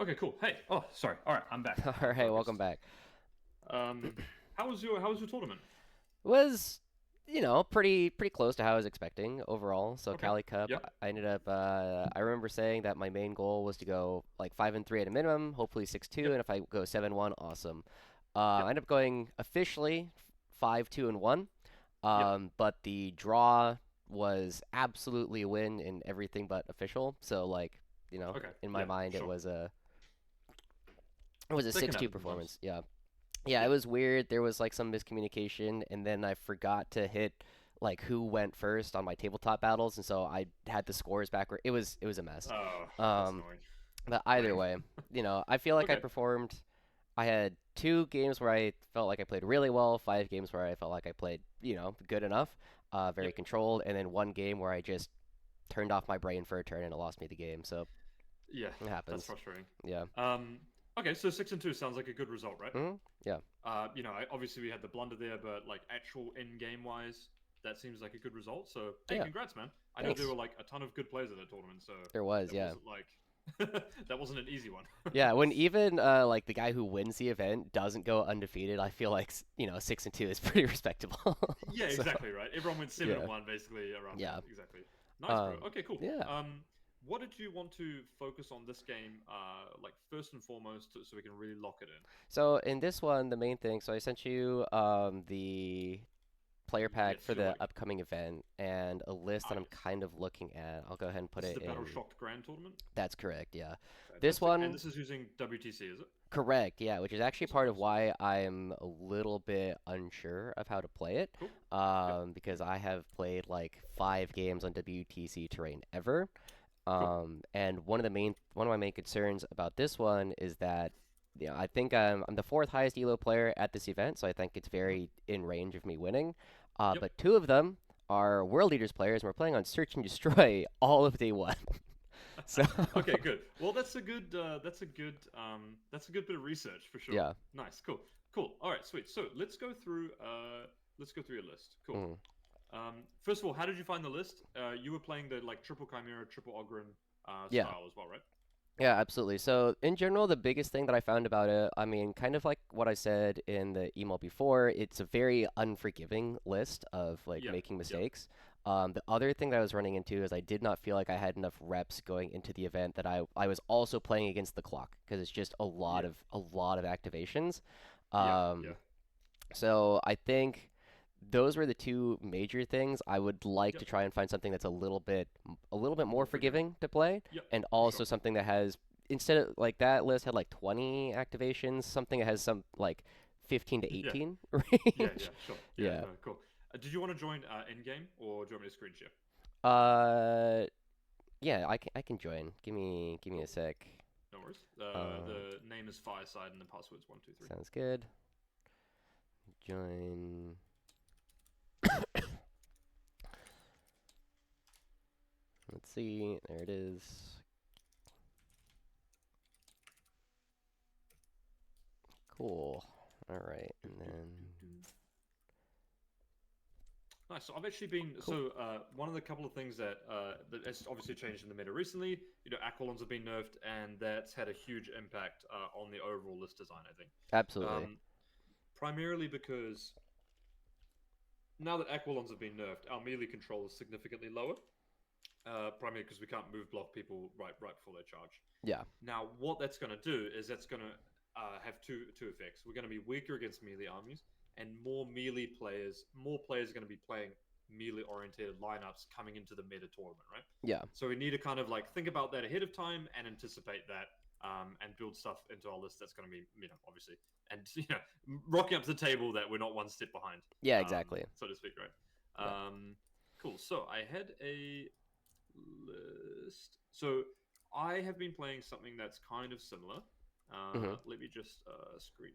Okay, cool. Hey. Oh, sorry. All right, I'm back. All I'm right, welcome focused. back. How was your tournament? Was pretty close to how I was expecting overall. So Okay. Cali Cup, Yep. I ended up. I remember saying that my main goal was to go like 5-3 at a minimum, hopefully 6-2, Yep. and if I go 7-1, awesome. I Yep. ended up going officially 5-2-1. Yep. But the draw was absolutely a win in everything but official. So like, Okay. in my Yeah. mind, it Sure. was a That can 6-2 happen sometimes. performance. Yeah. Yeah, it Yep. was weird. There was like some miscommunication, and then I forgot to hit like who went first on my tabletop battles, and so I had the scores backward. It was a mess. Oh, that's Um, annoying. but either Lame. way, I feel like I Okay. performed. I had two games where I felt like I played really well, five games where I felt like I played, good enough, very Yep. controlled, and then one game where I just turned off my brain for a turn and it lost me the game. So Yeah. it That's happens. frustrating. Yeah. Um. Okay. So 6-2 sounds like a good result, right? Yeah. Obviously we had the blunder there, but like actual in game wise, that seems like a good result. So hey, Yeah. congrats, man. I know there Thanks. were like a ton of good players at that tournament, so There was, that yeah. wasn't like that wasn't an easy one. Yeah, when even like the guy who wins the event doesn't go undefeated, I feel like 6-2 is pretty respectable. Yeah, So exactly right. Everyone went seven and yeah, one basically around then. yeah, Exactly. Nice, bro. Okay, cool. yeah. What did you want to focus on this game? Like first and foremost, so we can really lock it in. So in this one, the main thing. So I sent you the player pack Yes, for you're the like upcoming event and a list that I'm yes. kind of looking at. I'll go ahead and put This is it the Battle in. Shocked Grand Tournament. That's correct. Yeah, this Fantastic. And one this is using WTC, is it? correct. Yeah, which is actually Awesome, part of awesome. why I'm a little bit unsure of how to play it. Cool. Yep. Because I have played like 5 games on WTC terrain ever. Cool. And one of my main concerns about this one is that I think I'm the fourth highest elo player at this event, so I think it's Hmm. very in range of me winning. Yep. But two of them are World Leaders players, and we're playing on Search and Destroy all of day one. So Okay, good. Well, that's a good bit of research for sure. yeah. Nice, cool, cool. All right, sweet. So let's go through your list. Cool. Mm. First of all, how did you find the list? You were playing the like triple chimera, triple ogren Yeah. style as well, right? Yeah, absolutely. So, in general, the biggest thing that I found about it, I mean, kind of like what I said in the email before, it's a very unforgiving list of like Yep. making Yep. mistakes. The other thing that I was running into is I did not feel like I had enough reps going into the event that I was also playing against the clock because it's just Yeah. a lot of activations. Yeah. Yeah. Um, so I think those were the two major things. I would like to Yep. try and find something that's a little bit more More forgiving. forgiving to play, Yep. and For also sure. something that has instead of like that list had like 20 activations, something that has some like 15 to Yeah. 18 Yeah. range. Yeah. Sure. Yeah. Yeah. No. Cool. Did you want to join in game, or do you want me to screen share? Uh, yeah, I can join. Give me a Cool. sec. No worries. Uh, The name is Fireside and the password's 123. sounds good. Join. Let's see. There it is. Cool. All right, Do, and do, then do, do. Nice. So I've actually been cool. one of the couple of things that has obviously changed in the meta recently. Aquilons have been nerfed, and that's had a huge impact on the overall list design. I think, Absolutely. um, primarily because now that Aquilons have been nerfed, our melee control is significantly lower. Primarily because we can't move block people right before they charge. Yeah. Now, what that's going to do is that's going to have two effects. We're going to be weaker against melee armies, and more players are going to be playing melee oriented lineups coming into the meta tournament, right? Yeah. So we need to kind of like think about that ahead of time and anticipate that, and build stuff into our list that's going to be, obviously, and rocking up to the table that we're not one step behind, Yeah, exactly. so to speak, right? Yeah. Cool. So I had a list. So I have been playing something that's kind of similar. Hmm. Let me just screen.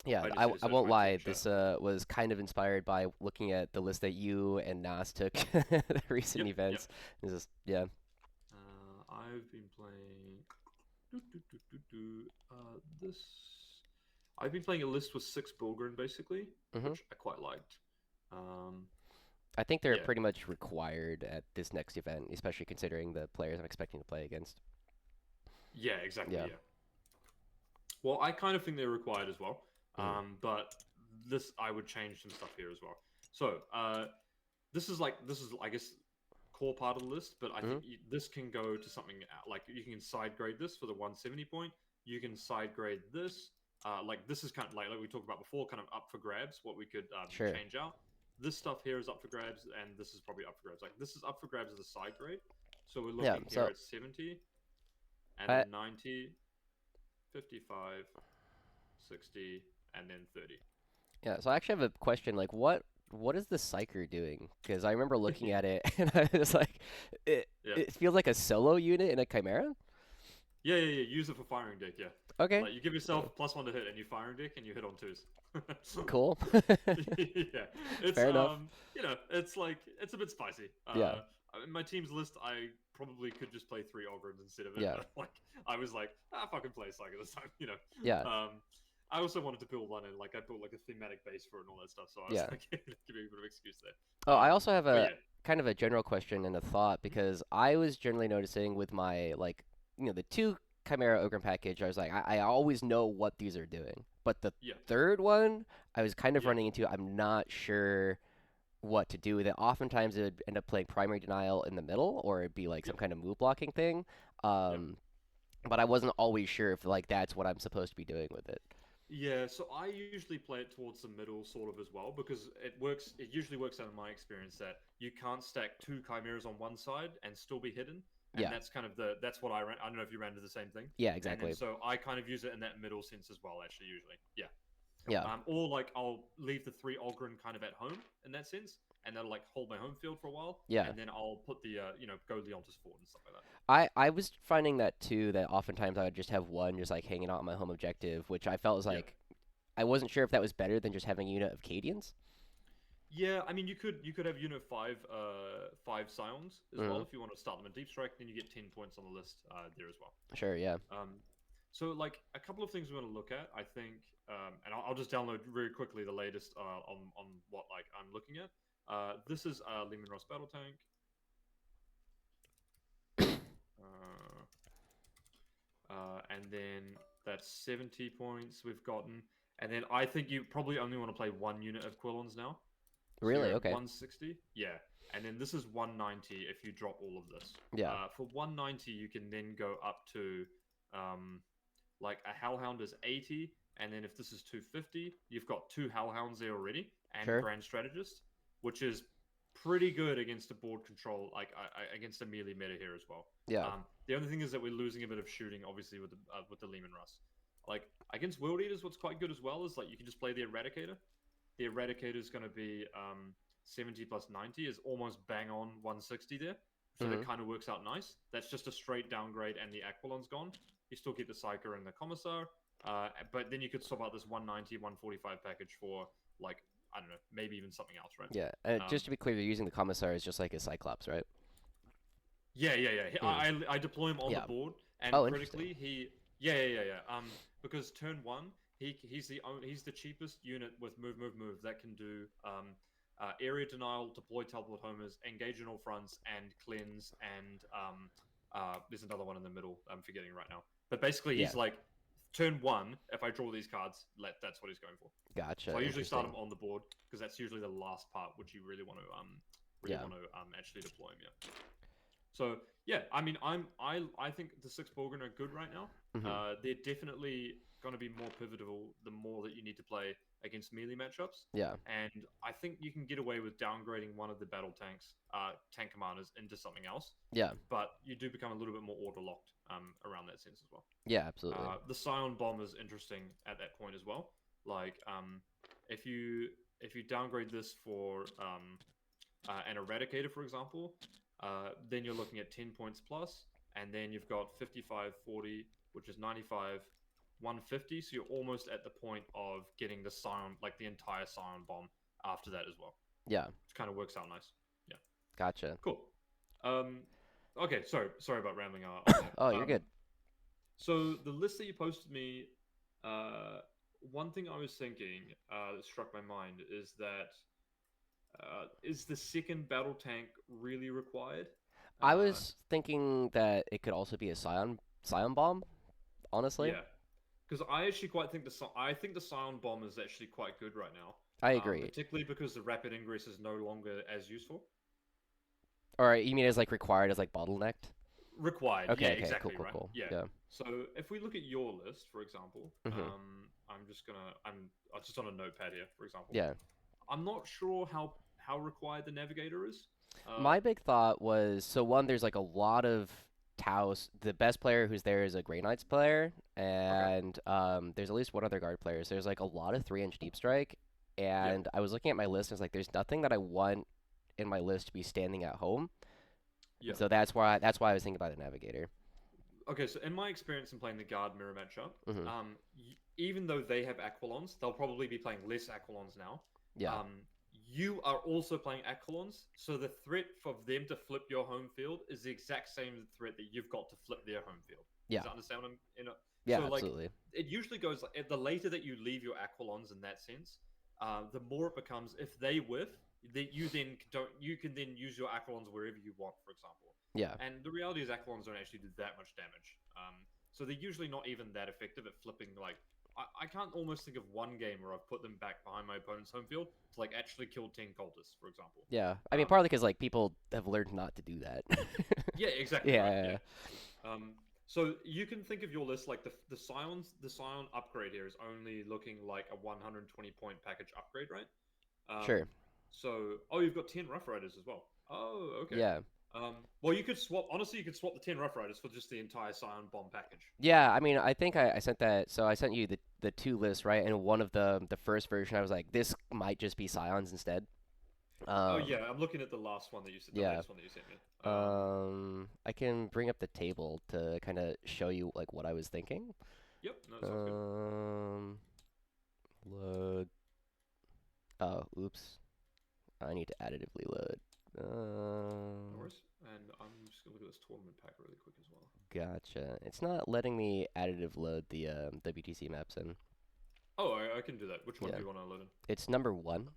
Yeah, I just I, need to I search won't my team lie. chat. This was kind of inspired by looking at the list that you and Nas took the recent Yep, yep. events. This is yeah. I've been playing. This. I've been playing a list with 6 Bilgrin basically, Hmm. which I quite liked. Um, I think they're yeah, pretty much required at this next event, especially considering the players I'm expecting to play against. Yeah, exactly. Yeah. Yeah. Well, I kind of think they're required as well. Hmm. But this I would change some stuff here as well. So, this is I guess core part of the list, but I Hmm. think this can go to something like you can side grade this for the 170 point. You can side grade this. Like this is kind of like we talked about before, kind of up for grabs. What we could Sure. change out. This stuff here is up for grabs, and this is probably up for grabs. Like this is up for grabs as a side grade. So we're Yeah. looking here So at 70, and I then 90, 55, 60, and then 30. yeah. So I actually have a question. Like, what is the Psyker doing? Because I remember looking Yeah, at it and I was like, it yeah, it feels like a solo unit in a Chimera. yeah. Use it for firing dick. Yeah, Okay. like you give yourself +1 to hit, and you firing dick, and you hit on twos. Cool. Yeah, it's Fair enough. it's like it's a bit spicy. Yeah. In my team's list, I probably could just play 3 Ogrins instead of it, Yeah. but like I was like, fucking play Psycho this time, Yeah. I also wanted to build one, and like I built like a thematic base for it and all that stuff, so I was Yeah. like, give me a bit of excuse there. Oh, I also have But a yeah. kind of a general question and a thought Mhm. because I was generally noticing with my like the two Chimera Ogre package, I was like, I always know what these are doing. But the Yeah, third one, I was kind of yeah, running into I'm not sure what to do with it. Oftentimes it would end up playing primary denial in the middle or it'd be like yeah, some kind of move blocking thing. yeah. Um, but I wasn't always sure if like that's what I'm supposed to be doing with it. Yeah, so I usually play it towards the middle sort of as well because it works. It usually works out in my experience that you can't stack two chimeras on one side and still be hidden, and Yeah. that's kind of that's what I ran. I don't know if you ran into the same thing, Yeah, and then exactly. so I kind of use it in that middle sense as well. Actually, usually, yeah. Yeah. Or like I'll leave the 3 Ogryn kind of at home in that sense, and that'll like hold my home field for a while, Yeah. and then I'll put the go Leontis forward and stuff like that. I was finding that too, that oftentimes I would just have one just like hanging out on my home objective, which I felt was Yeah. like I wasn't sure if that was better than just having a unit of Cadians. Yeah, I mean you could have unit five scions as well Hmm. if you want to start them in deep strike. Then you get 10 points on the list there as well. Sure, yeah. So like a couple of things we want to look at. I think, and I'll just download very quickly the latest on what like I'm looking at. This is Lehman Ross battle tank, and then that's 70 points we've gotten. And then I think you probably only want to play one unit of Quillons now. So you're Really? at Okay. 160. Yeah. And then this is 190 if you drop all of this. Yeah. For 190, you can then go up to like a Hellhound is 80. And then if this is 250, you've got 2 Hellhounds there already and Sure. Grand Strategist, which is pretty good against a board control, like against a melee meta here as well. Yeah. The only thing is that we're losing a bit of shooting, obviously, with the Lehman Russ. Like against World Eaters, what's quite good as well is like you can just play the Eradicator. The Eradicator is going to be 70 plus 90 is almost bang on 160 there. So Hmm. that kind of works out nice. That's just a straight downgrade and the Aquilon's gone. You still keep the Psyker and the Commissar. But then you could swap out this 190, 145 package for like, I don't know, maybe even something else, right? Yeah. Just Um, to be clear, you're using the Commissar as just like a Cyclops, right? yeah. Mm. I deploy him on the Yeah. board, and Oh, interesting. critically, yeah. Because turn one, he's the cheapest unit with move that can do area denial, deploy teleport homers, engage in all fronts, and cleanse, and there's another one in the middle. I'm forgetting right now, but basically Yeah. he's like turn one. If I draw these cards, that's what he's going for. So Gotcha. I usually start him Interesting. on the board because that's usually the last part which you really want to Yeah. actually deploy him. Yeah. So yeah, I mean, I think the 6 Borgren are good right now. Hmm. They're definitely going to be more pivotal the more that you need to play against melee matchups. Yeah. And I think you can get away with downgrading one of the battle tanks, tank commanders into something else. Yeah. But you do become a little bit more order locked around that sense as well. Yeah. Absolutely. The Scion bomb is interesting at that point as well. Like if you downgrade this for an Eradicator, for example, then you're looking at 10 points plus, and then you've got 55, 40, which is 95, 150. So you're almost at the point of getting the Scion, like the entire Scion bomb after that as well, Yeah. which kind of works out nice. Yeah, Gotcha. cool. Okay, sorry about rambling on there. Oh, you're good. So the list that you posted me, one thing I was thinking that struck my mind is that is the second battle tank really required? I Uh, was thinking that it could also be a Scion Scion Bomb, honestly. Yeah, because I actually quite think I think the Scion Bomb is actually quite good right now. I agree. Particularly because the rapid ingress is no longer as useful. Or you mean as like required as like bottlenecked? Required, yeah, Okay, okay, cool, exactly, cool, right? cool. Yeah. Yeah. So if we look at your list, for example, Hmm. I'm just on a notepad here, for example. Yeah. I'm not sure how required the navigator is. Uh, My big thought was so one, there's like a lot of Taos. The best player who's there is a Grey Knights player, okay, and there's at least one other guard player. So there's like a lot of 3-inch deep strike, yeah, and I was looking at my list. And it's like there's nothing that I want in my list to be standing at home, yeah. and so that's why I was thinking about the navigator. Okay, so in my experience in playing the guard mirror matchup, Hmm. even though they have Aquilons, they'll probably be playing less Aquilons now. Yeah, You are also playing Aquilons, so the threat for them to flip your home field is the exact same threat that you've got to flip their home field. yeah, Does that understand what I'm, yeah, So like, absolutely. it usually goes like the later that you leave your Aquilons in that sense, the more it becomes. If they whiff, that you can then use your Aquilons wherever you want, for example. Yeah, And the reality is Aquilons don't actually do that much damage. So they're usually not even that effective at flipping. Like, I can't almost think of one game where I've put them back behind my opponent's home field to like actually kill 10 cultists, for example. yeah. I mean, Um, partly because like people have learned not to do that. yeah, exactly right. Yeah, Yeah. So you can think of your list like the Scion upgrade here is only looking like a 120 point package upgrade, right? Um, sure. you've got 10 Rough Riders as well. Oh, okay. Yeah. Well, you could swap. Honestly, you could swap the 10 Rough Riders for just the entire Scion Bomb package. Yeah, I mean, I think I sent that. So I sent you the two lists, right? And one of the first version, I was like, this might just be Scions instead. Oh Um, yeah, I'm looking at the last one that you sent, the yeah. latest one that you sent me. I can bring up the table to kind of show you like what I was thinking. Yep, no, sounds good. Um, load. Oh, oops. I need to additively load. No worries. And I'm just gonna look at this tournament pack really quick as well. Gotcha. It's not letting me additive load the BTC maps in. Oh, I can do that. Which one Yeah. do you want to load in? It's number 1.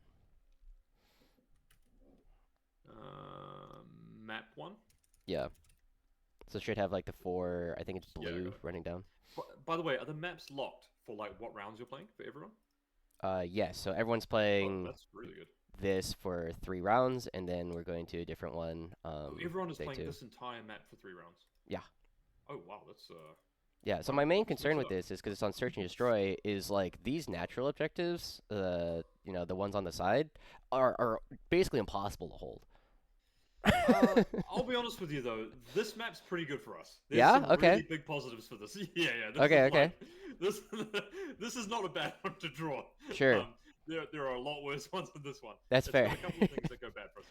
Map one. Yeah. So it should have like the 4, I think it's Yeah, I blue got it. running down. By the way, are the maps locked for like what rounds you're playing for everyone? Yes, so everyone's Oh, playing that's really good. this for 3 rounds, and then we're going to a different one, Oh, everyone is day playing 2. this entire map for 3 rounds. Yeah. Oh wow, that's Yeah, so wow. my main Let's mix concern it with up. this is because it's on Search and Destroy, is like these natural objectives, the ones on the side, are basically impossible to hold. I'll be honest with you though, this map's pretty good for us. There's Yeah? some Okay. really big positives for this. Yeah, yeah. This Okay, is okay. like this. This is not a bad one to draw. Sure. There are a lot worse ones than this one. That's It's fair. got a couple of things that go bad for us.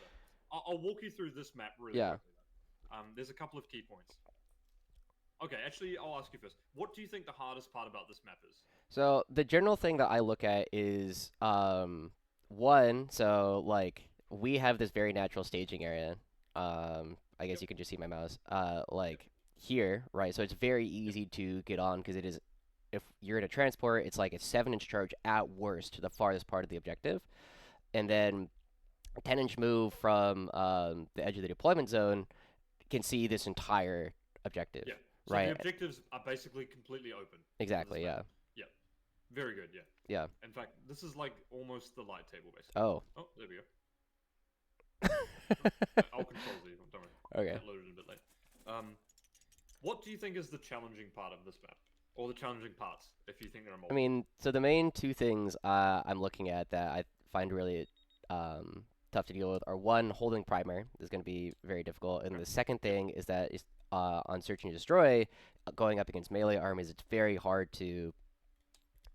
I'll walk you through this map really Yeah. quickly. There's a couple of key points. Okay, actually, I'll ask you first. What do you think the hardest part about this map is? So the general thing that I look at is one, so like we have this very natural staging area. I guess Yep. you can just see my mouse. Like here, right? So it's very easy to get on because it is, if you're in a transport, it's like a 7-inch charge at worst to the farthest part of the objective, and then a 10-inch move from the edge of the deployment zone can see this entire objective, Yeah. So the right? objectives are basically completely open. For this Exactly. map. Yeah. Yeah. Very good. Yeah. Yeah. In fact, this is like almost the light table, basically. Oh. Oh, there we go. I'll control Z. Don't worry. Okay. That loaded a bit late. What do you think is the challenging part of this map, or the challenging parts, if you think there are I multiple? mean, so the main two things I'm looking at that I find really tough to deal with are, one, holding primer is going to be very difficult, and Okay. the second Yep. thing is that is on Search and Destroy, going up against melee armies, it's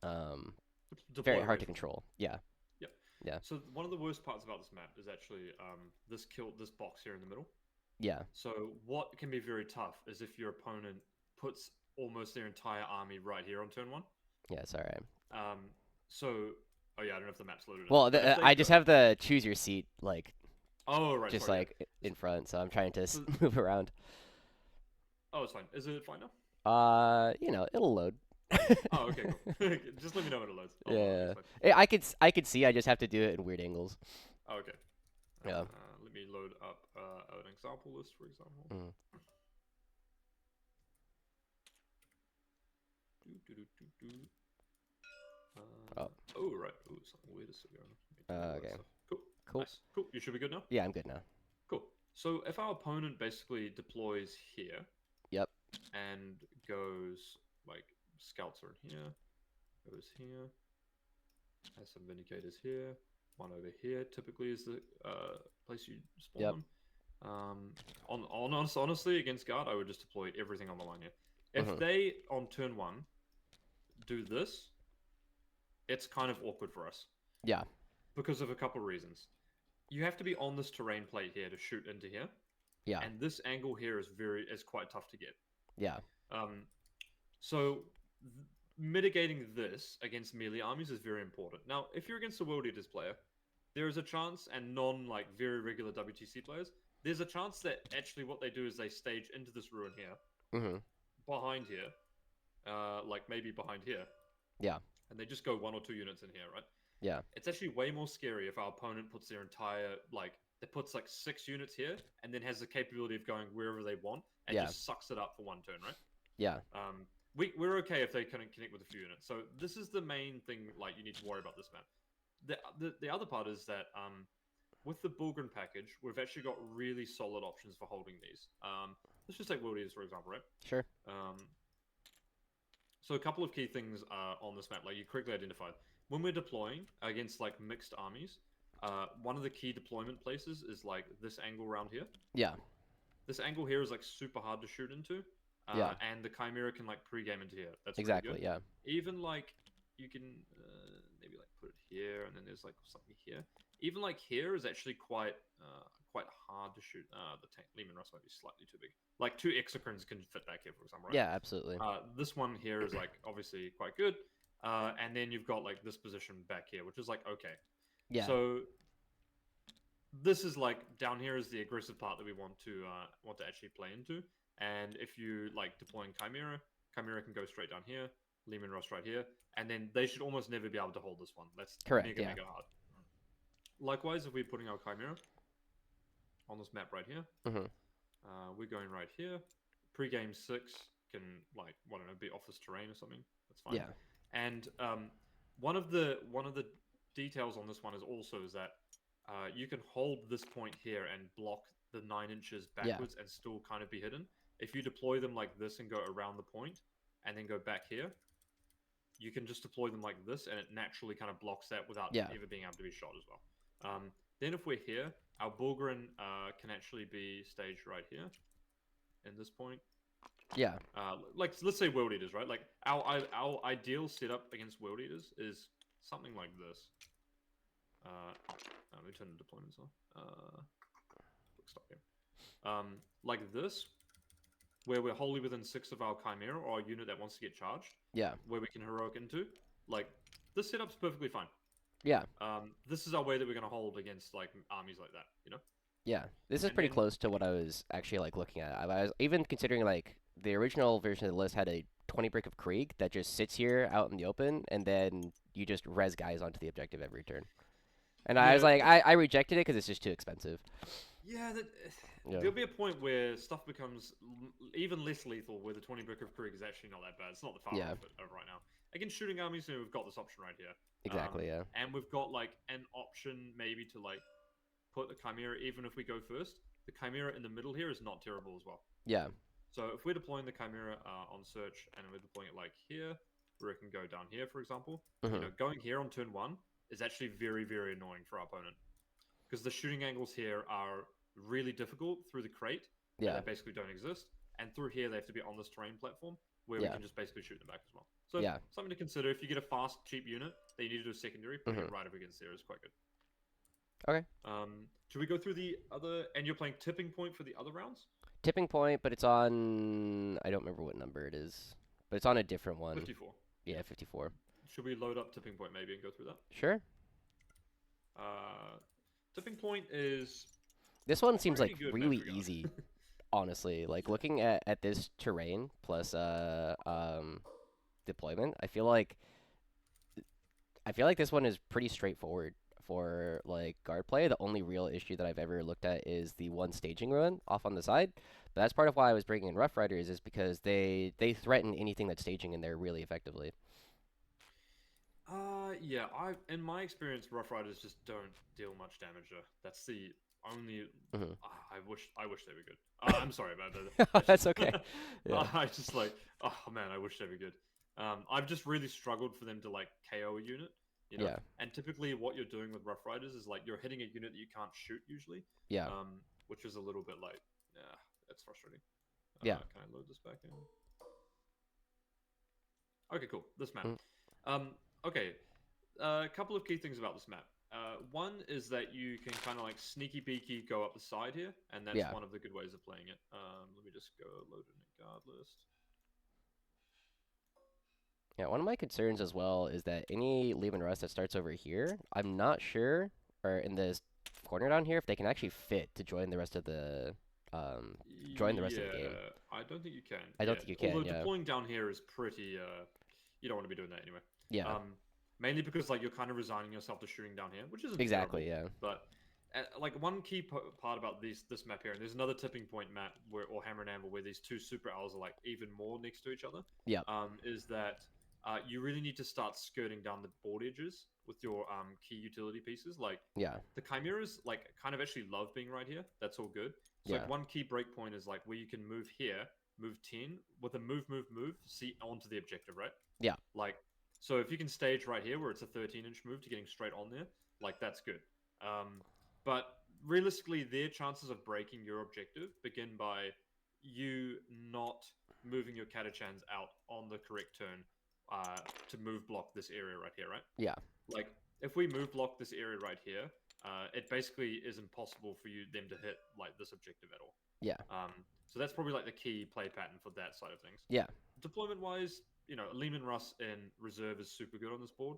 um, Deploy very hard away to from. control. Yeah, Yep. yeah, So one of the worst parts about this map is actually this box here in the middle. yeah, So what can be very tough is if your opponent puts almost their entire army right here on turn one. yeah. It's all right. So oh yeah, I don't know if the map's loaded. Well, But if they I just go, have the choose your seat like oh right, just sorry, like yeah. in front, so I'm trying to So, move around. oh, it's fine. Is it fine now? It'll load. Oh, okay, cool. Just let me know when it loads. Yeah, It's fine. I could see. I just have to do it in weird angles. Oh, okay. Yeah. Let me load up an example list, for example. Mm. Oh. Oh, right. Oh, something weird is going on. Okay. Cool. Cool. Nice. Cool. You should be good now? Yeah, I'm good now. Cool. So if our opponent basically deploys here Yep. and goes, like, scouts are in here, goes here, has some Vindicators here, one over here typically is the place you spawn Yep. them. Honestly, against guard, I would just deploy everything on the line here. If they, on turn 1, do this, it's kind of awkward for us. Yeah. Because of a couple of reasons. You have to be on this terrain plate here to shoot into here. Yeah. And this angle here is quite tough to get. Yeah. So mitigating this against melee armies is very important. Now, if you're against a World Eaters player, there is a chance, and very regular WTC players, there's a chance that actually what they do is they stage into this ruin here, behind here, maybe behind here. Yeah. And they just go 1 or 2 units in here, right? Yeah. It's actually way more scary if our opponent puts their entire, they puts 6 units here, and then has the capability of going wherever they want, and just sucks it up for 1 turn, right? Yeah. We're okay if they couldn't connect with a few units. So this is the main thing, you need to worry about this map. The other part is that, with the Bulgren package, we've actually got really solid options for holding these. Let's just take World Eaters, for example, right? Sure. So a couple of key things on this map, you correctly identified. When we're deploying against, mixed armies, one of the key deployment places is, this angle around here. Yeah. This angle here is, super hard to shoot into. And the Chimera can, pre-game into here. That's exactly, yeah. Even, you can maybe, put it here, and then there's, something here. Even, here is actually quite hard to shoot. The Lehman Russ might be slightly too big. 2 Exocrines can fit back here, for example, right? Yeah, absolutely. This one here is, obviously quite good. And then you've got, this position back here, which is, okay. Yeah. So, this is, down here is the aggressive part that we want to actually play into. And if you, deploying Chimera, Chimera can go straight down here, Lehman Russ right here, and then they should almost never be able to hold this one. That's correct, mega hard. Likewise, if we're putting our Chimera on this map right here, we're going right here. Pre-game 6 can, be off this terrain or something. That's fine. Yeah. And one of the details on this one is that you can hold this point here and block the 9 inches backwards and still kind of be hidden. If you deploy them like this and go around the point and then go back here, you can just deploy them like this and it naturally kind of blocks that without ever being able to be shot as well. Then if we're here, our Bulgren can actually be staged right here in this point. Yeah. Let's say World Eaters, right? Our ideal setup against World Eaters is something like this. Let me turn the deployments off. Stop here. Like this, where we're wholly within 6 of our Chimera or a unit that wants to get charged. Yeah. Where we can heroic into. This setup's perfectly fine. Yeah. This is our way that we're going to hold against armies like that, you know? Yeah. This is pretty close to what I was actually looking at. I was even considering the original version of the list had a 20 brick of Krieg that just sits here out in the open, and then you just res guys onto the objective every turn. And I was I rejected it because it's just too expensive. Yeah, there'll be a point where stuff becomes even less lethal, where the 20 brick of Krieg is actually not that bad. It's not the far off it right now. Against shooting armies, we've got this option right here. Exactly, yeah. And we've got an option maybe to put the Chimera, even if we go first. The Chimera in the middle here is not terrible as well. Yeah. So if we're deploying the Chimera on search and we're deploying it here, where it can go down here, for example, going here on turn 1 is actually very, very annoying for our opponent. Because the shooting angles here are really difficult through the crate. Yeah. They basically don't exist. And through here, they have to be on this terrain platform where we can just basically shoot them back as well. So something to consider. If you get a fast, cheap unit that you need to do a secondary, putting it right up against there is quite good. Okay. Should we go through the other... And you're playing Tipping Point for the other rounds? Tipping Point, but it's on... I don't remember what number it is. But it's on a different one. 54. Yeah, 54. Should we load up Tipping Point maybe and go through that? Sure. Tipping Point is... This one seems really easy, honestly. Looking at this terrain plus deployment, I feel like this one is pretty straightforward for like guard play. The only real issue that I've ever looked at is the one staging ruin off on the side. But that's part of why I was bringing in Rough Riders is because they threaten anything that's staging in there really effectively. Yeah, in my experience, Rough Riders just don't deal much damage though. That's the only. Hmm. I wish they were good. I'm sorry about that. That's That's just. okay. Yeah. I just like. Oh man, I wish they were good. I've just really struggled for them to like KO a unit. Yeah. And typically what you're doing with Rough Riders is like you're hitting a unit that you can't shoot usually. Yeah. Which is a little bit like, yeah, that's frustrating. Yeah. Can I load this back in? Okay, cool. This map. Mm. Okay. A couple of key things about this map. One is that you can kind of like sneaky beaky go up the side here, and that's Yeah. one of the good ways of playing it. Let me just go load in a guard list. Yeah, one of my concerns as well is that any Lehman Russ that starts over here, I'm not sure, or in this corner down here, if they can actually fit to join the rest of the join the rest of the game. I don't think you can. I don't think you can. Although Yeah. deploying down here is pretty. You don't want to be doing that anyway. Yeah. Mainly because like you're kind of resigning yourself to shooting down here, which isn't Exactly. terrible, Yeah. but like one key part about this map here, and there's another tipping point map or Hammer and Anvil where these two super owls are like even more next to each other. Yeah. Is that you really need to start skirting down the board edges with your key utility pieces. Like Yeah. the chimeras like kind of actually love being right here. That's all good. So Yeah. like one key breakpoint is like where you can move here, move 10 with a move, see onto the objective, right? Yeah. Like so if you can stage right here where it's a 13-inch move to getting straight on there, like that's good. But realistically, their chances of breaking your objective begin by you not moving your Catachans out on the correct turn to move block this area right here, right? Yeah. Like if we move block this area right here, it basically is impossible for them to hit like this objective at all. Yeah. So that's probably like the key play pattern for that side of things. Yeah. Deployment wise, Lehman Russ in reserve is super good on this board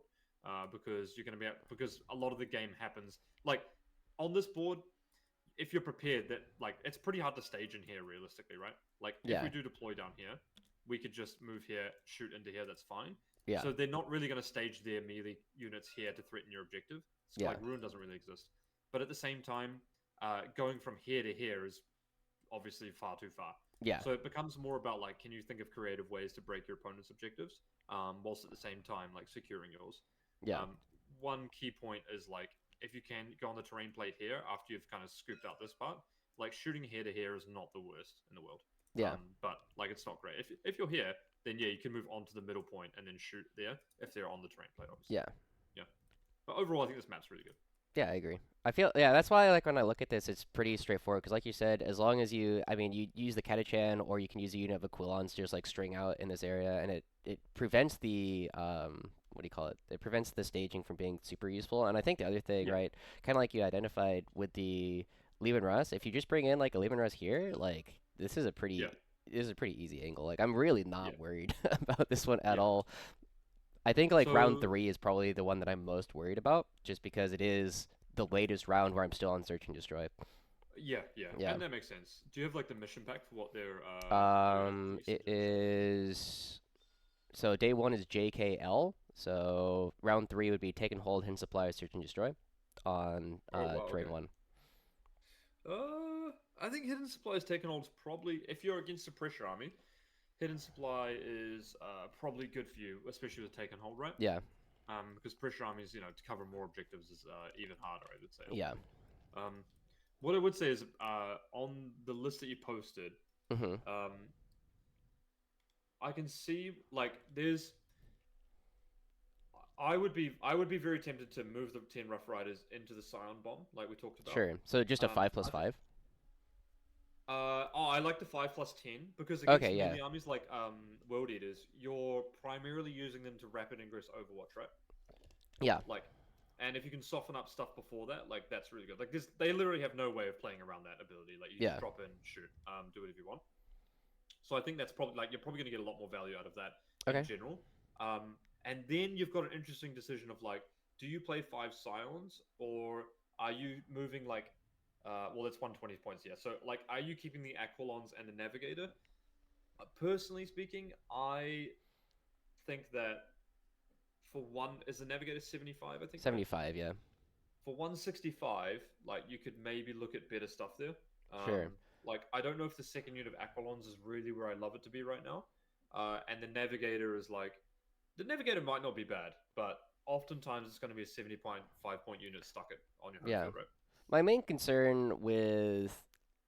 because you're going to because a lot of the game happens like on this board. If you're prepared, that like it's pretty hard to stage in here realistically, right? Like if we do deploy down here, we could just move here, shoot into here. That's fine. Yeah. So they're not really going to stage their melee units here to threaten your objective. So like ruin doesn't really exist. But at the same time, going from here to here is obviously far too far. Yeah. So it becomes more about like, can you think of creative ways to break your opponent's objectives, whilst at the same time like securing yours. Yeah. One key point is like if you can go on the terrain plate here after you've kind of scooped out this part, like shooting here to here is not the worst in the world. Yeah. But like it's not great. If you're here, then yeah, you can move on to the middle point and then shoot there if they're on the terrain plate, obviously. Yeah. Yeah. But overall, I think this map's really good. Yeah, I agree. I feel, yeah, that's why like when I look at this, it's pretty straightforward. Because like you said, as long as you use the Catachan or you can use a unit of Aquilons to just like string out in this area, and it prevents the what do you call it? It prevents the staging from being super useful. And I think the other thing, right, kind of like you identified with the Lehman Russ, if you just bring in like a Lehman Russ here, like this is a pretty easy angle. Like I'm really not worried about this one at all. I think like round 3 is probably the one that I'm most worried about, just because it is the latest round where I'm still on search and destroy. Yeah, and that makes sense. Do you have like the mission pack for what they're? It is. So day 1 is JKL. So round 3 would be take and hold, hidden supply, search and destroy, on terrain 1. I think hidden supply is take and hold is probably if you're against a pressure army. Hidden supply is probably good for you, especially with take and hold, right? Yeah. Because pressure armies, to cover more objectives is even harder, I would say. Yeah. What I would say is on the list that you posted, I can see like there's. I would be very tempted to move the 10 Rough Riders into the Scion Bomb, like we talked about. Sure. So just a 5+5. I like the 5+10 because against the armies like World Eaters, you're primarily using them to rapid ingress Overwatch, right? Yeah. Like, and if you can soften up stuff before that, like that's really good. Like they literally have no way of playing around that ability. Like you just drop in, shoot, do whatever you want. So I think that's probably like you're probably going to get a lot more value out of that in general. And then you've got an interesting decision of like, do you play 5 Scions or are you moving like? Well, that's 120 points, yeah. So, like, are you keeping the Aquilons and the Navigator? Personally speaking, I think that for one, is the Navigator 75, I think? 75, yeah. for 165, like you could maybe look at better stuff there. Sure. Like I don't know if the second unit of Aquilons is really where I love it to be right now. And the Navigator is like the Navigator might not be bad, but oftentimes it's going to be a 70.5 point unit stuck it on your home Yeah. field, right? My main concern with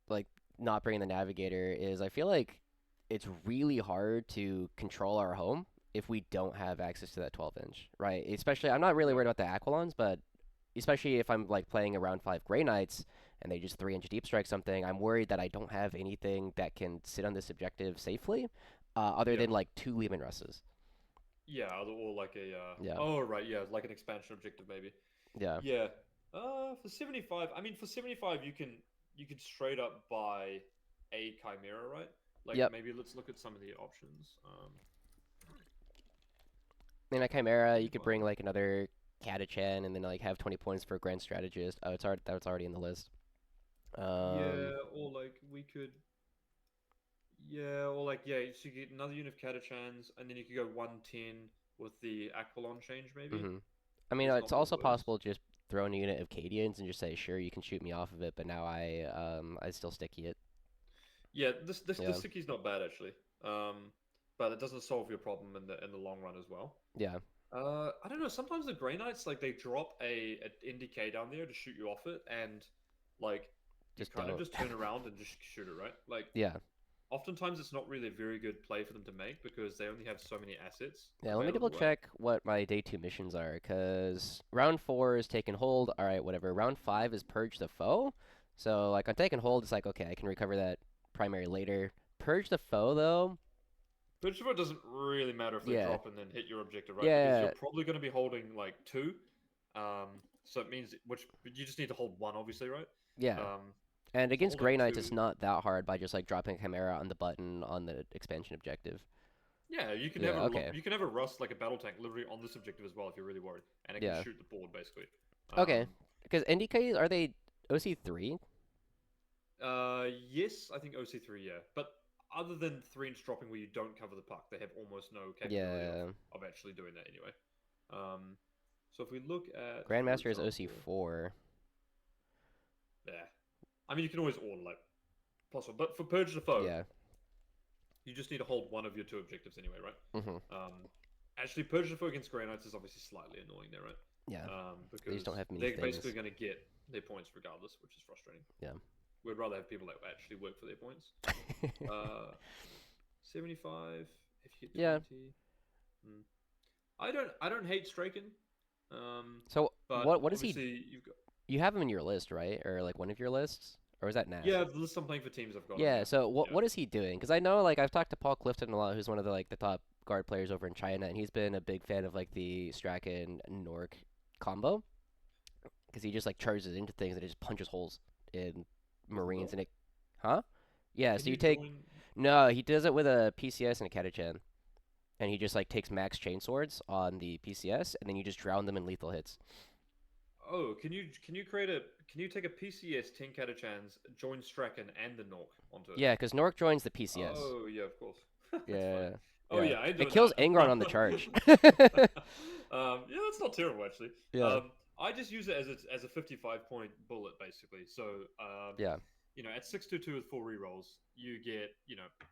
like not bringing the navigator is I feel like it's really hard to control our home if we don't have access to that 12 inch, right? Especially, I'm not really Yeah. worried about the Aquilons, but especially if I'm like playing a round 5 Grey Knights and they just 3 inch deep strike something, I'm worried that I don't have anything that can sit on this objective safely, other Yeah. than like 2 Lehman Russes. Yeah, or like a Yeah, oh right, yeah, like an expansion objective maybe. yeah, Yeah. For 75, I mean for 75 you can straight up buy a Chimera, right? Like yep. maybe let's look at some of the options. In a Chimera, Let me you could find bring like another Catachan and then like have 20 points for Grand Strategist. Oh, it's already that's already in the list. Um, yeah, or like we could yeah, or like yeah, so you get another unit of Catachans and then you could go 110 with the Aquilon change maybe. hmm I mean, There's it's not the also worst. possible to just throw in a unit of Cadians and just say, sure, you can shoot me off of it, but now I still sticky it. Yeah, this Yeah, sticky's not bad actually. But it doesn't solve your problem in the long run as well. yeah, I don't know. Sometimes the Grey Knights like they drop a NDK down there to shoot you off it, and like you just kind of don't. just turn around and just shoot it, right? Like Yeah, oftentimes it's not really a very good play for them to make because they only have so many assets yeah. Let me double available, right? check what my day 2 missions are, cause round 4 is taken hold. All right, whatever. Round 5 is purge the foe. So like on taken hold, it's like okay, I can recover that primary later. Purge the foe though. But it doesn't really matter if they Yeah, drop and then hit your objective, right? Because you're yeah, probably going to be holding like two, so it means which you just need to hold one, obviously, right? yeah. Um, And so against holding Grey Knights, it's two. not that hard by just like dropping a Chimera on the button on the expansion objective. Yeah, you can have Yeah, okay. you can have a rust like a battle tank literally on this objective as well if you're really worried, and it can Yeah. shoot the board basically. Okay. Um, Because NDKs, are they OC3? yes, I think OC3, yeah, but other than 3 inch dropping where you don't cover the puck, they have almost no capability Yeah. of actually doing that anyway. So if we look at, for Grandmaster is example, OC4. yeah, I mean you can always order like possible, but for purge the foe, Yeah. you just need to hold one of your two objectives anyway, right? hmm Actually, purge the foe against Grey Knights is obviously slightly annoying there, right? Yeah. They just don't Because have many they're basically things. going to get their points regardless, which is frustrating. Yeah. We'd rather have people that actually work for their points. Uh, 75 if you hit Yeah. 20. Hmm. I don't hate Straken, So but what is he? obviously you've got You have him in your list, right? Or like one of your lists? Or is that Nat? yeah the list I'm playing for teams I've got him, Yeah. yeah, So yeah. what is he doing? Because I know like I've talked to Paul Clifton a lot, who's one of the like the top guard players over in China, and he's been a big fan of like the Strachan Nork combo because he just like charges into things and it just punches holes in With Marines Nork. and it, huh? Yeah. Can So you you take join? no, he does it with a PCS and a Catachan, and he just like takes max chain swords on the PCS, and then you just drown them in lethal hits. Oh, can you take a PCS 10 Catachans, join Strachan and the Nork onto it? Yeah, because Nork joins the PCS. Oh yeah, of course. That's funny. Yeah, Oh yeah. yeah, I ain't It doing kills Angron that. on the charge. Yeah, that's not terrible actually. Yeah, I just use it as a 55 point bullet basically. So yeah, at 622 with 4 rerolls, you get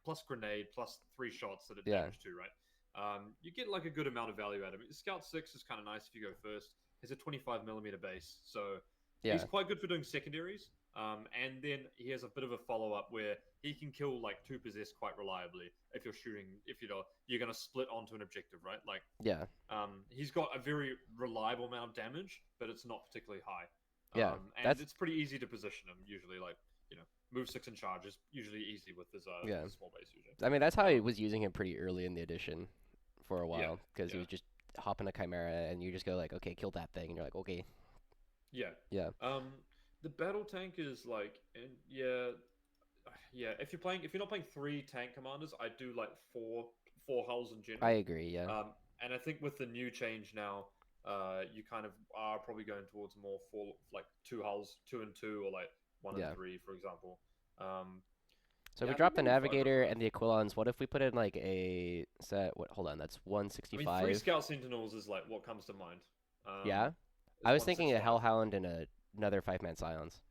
plus grenade plus 3 shots that it yeah, damage to, right? You get like a good amount of value out of it. Scout 6 is kind of nice if you go first. Has a 25 millimeter base, so he's yeah, quite good for doing secondaries. And then he has a bit of a follow up where he can kill like 2 possess quite reliably if you're shooting. If you're gonna split onto an objective, right? Like yeah, he's got a very reliable amount of damage, but it's not particularly high. yeah. And That's it's pretty easy to position him. Usually, like move 6 and charge is usually easy with his yeah. small base usually. I mean, that's how I Um, was using him pretty early in the edition for a yeah, while because he yeah, was just hopping a Chimera and you just go like, okay, kill that thing, and you're like, okay, yeah. yeah, The battle tank is like, and yeah, yeah. If you're not playing 3 tank commanders, I do like four hulls in I general. agree, yeah, And I think with the new change now, you kind of are probably going towards more four, like 2 hulls, 2 and 2, or like one and yeah. three, for example. Um, So if yeah, we I think drop the maybe 5 and 5. Navigator and the Aquilons, what if we put in like a set? What? Hold on, that's I mean, 3 165. Scout Sentinels is like what comes to mind. Yeah. I It's was thinking a 165. Hellhound and another 5-man Scions.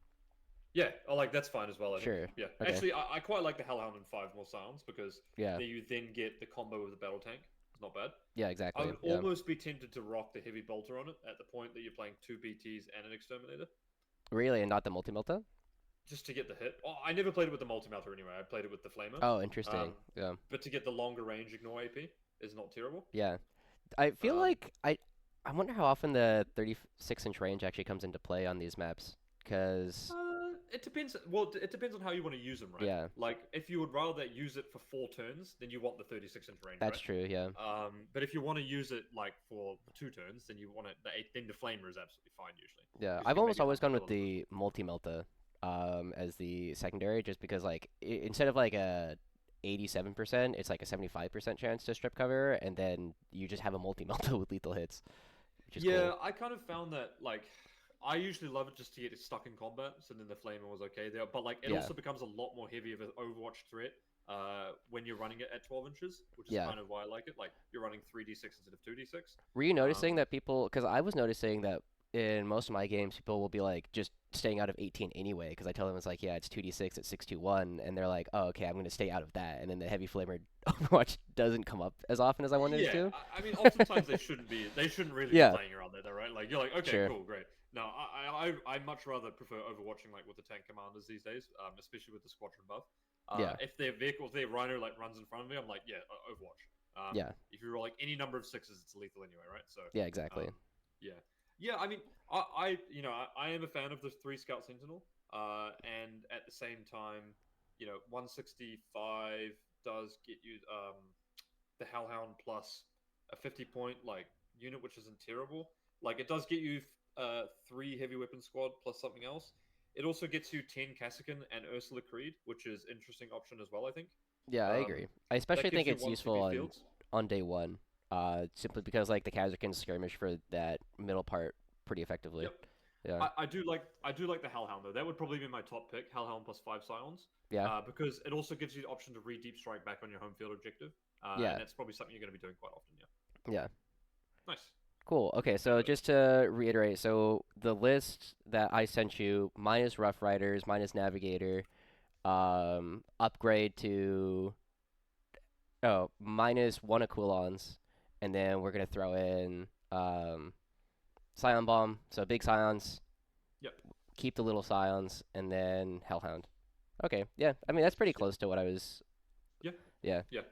Yeah, I like that's fine as well. I think. Sure. Yeah, Okay. actually, I quite like the Hellhound and 5 more sounds because Yeah. you then get the combo with the battle tank. It's not bad. Yeah. I Exactly. would Yeah. almost be tempted to rock the heavy bolter on it at the point that you're playing 2 BTs and an exterminator, Really, and not the multi-melta? just to get the hit. Oh, I never played it with the multi-melter anyway. I played it with the flamer. Oh, interesting. Um, Yeah. but to get the longer range ignore AP is not terrible. Yeah. I feel Um, like I wonder how often the 36-inch range actually comes into play on these maps. Cause it depends. Well, it depends on how you want to use them, right? yeah, Like, if you would rather use it for 4 turns, then you want the 36-inch range, that's right? true. Yeah. But if you want to use it like for 2 turns, then you want it. Then the flamer is absolutely fine usually. Yeah. 'Cause you I've can almost maybe always gone underkill with a little bit. the multi-melta as the secondary, just because like instead of like a 87%, it's like a 75% chance to strip cover, and then you just have a multi-melta with lethal hits, which is Yeah, cool. I kind of found that like I usually love it just to get it stuck in combat, so then the flamer was okay there. But like it Yeah. also becomes a lot more heavy of an Overwatch threat when you're running it at 12 inches, which is Yeah. kind of why I like it. Like you're running 3d6 instead of 2d6. Were you noticing Um, that people? Because I was noticing that in most of my games, people will be like just staying out of 18 anyway. Because I tell them it's like, yeah, it's 2d6, it's 621, and they're like, oh, okay, I'm gonna stay out of that. And then the heavy flamer Overwatch doesn't come up as often as I wanted it Yeah, to. I mean, oftentimes they shouldn't be. They shouldn't really be Yeah, playing around there, though, right? Like you're like, okay, sure. cool, great. No, I much rather prefer Overwatching like with the tank commanders these days, especially with the squadron buff. Yeah, If their vehicle, if their rhino like runs in front of me, I'm like, yeah, Overwatch. yeah, If you roll like any number of sixes, it's lethal anyway, right? So, yeah, exactly. yeah, yeah. I mean, I am a fan of the 3 Scout Sentinel, and at the same time, 165 does get you the Hellhound plus a 50 point like unit, which isn't terrible. Like it does get you 3 heavy weapon squad plus something else. It also gets you 10 Kassakin and Ursula Creed, which is interesting option as well. I think Yeah, I um, agree. I that especially gives think you it's one useful 2B on fields. day one. Simply because like the Kazakhans skirmish for that middle part pretty effectively. Yep. Yeah, I do like the Hellhound though. That would probably be my top pick. Hellhound plus 5 Scions, yeah, because it also gives you the option to deep strike back on your home field objective, yeah, and that's probably something you're going to be doing quite often. Yeah, yeah. nice. Cool. Okay, so Uh, just to reiterate, so the list that I sent you, minus Rough Riders, minus Navigator, upgrade to minus one Aquilons, and then we're gonna throw in Scion Bomb, so big Scions, yep. keep the little Scions, and then Hellhound. Okay, yeah, I mean that's pretty Yep. close to what I was. Yeah. Yeah, Yeah.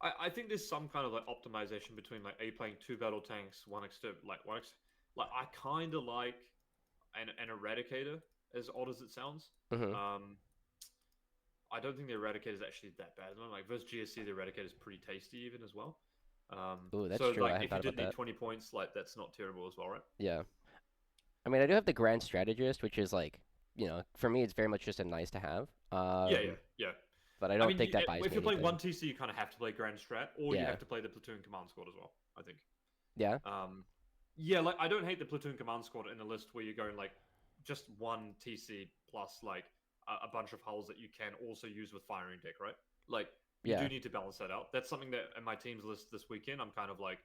I think there's some kind of like optimization between like A playing 2 battle tanks, like I kind of like an Eradicator, as odd as it sounds. hmm Um, I don't think the Eradicator is actually that bad. Like versus GSC, the Eradicator is pretty tasty even as well. Ooh, that's So true. I like hadn't if you thought about did need that. 20 points, like that's not terrible as well, right? Yeah, I mean I do have the Grand Strategist, which is like, for me it's very much just a nice to have. Yeah, yeah, yeah. But I I don't mean, think that buys if me you're playing anything. 1 TC, you kind of have to play Grand Strat, or you Yeah, have to play the Platoon Command Squad as well. I think. yeah, Um, yeah, like I don't hate the Platoon Command Squad in a list where you're going like just 1 TC plus like a bunch of hulls that you can also use with firing deck, right? Like you yeah, do need to balance that out. That's something that in my team's list this weekend, I'm kind of like,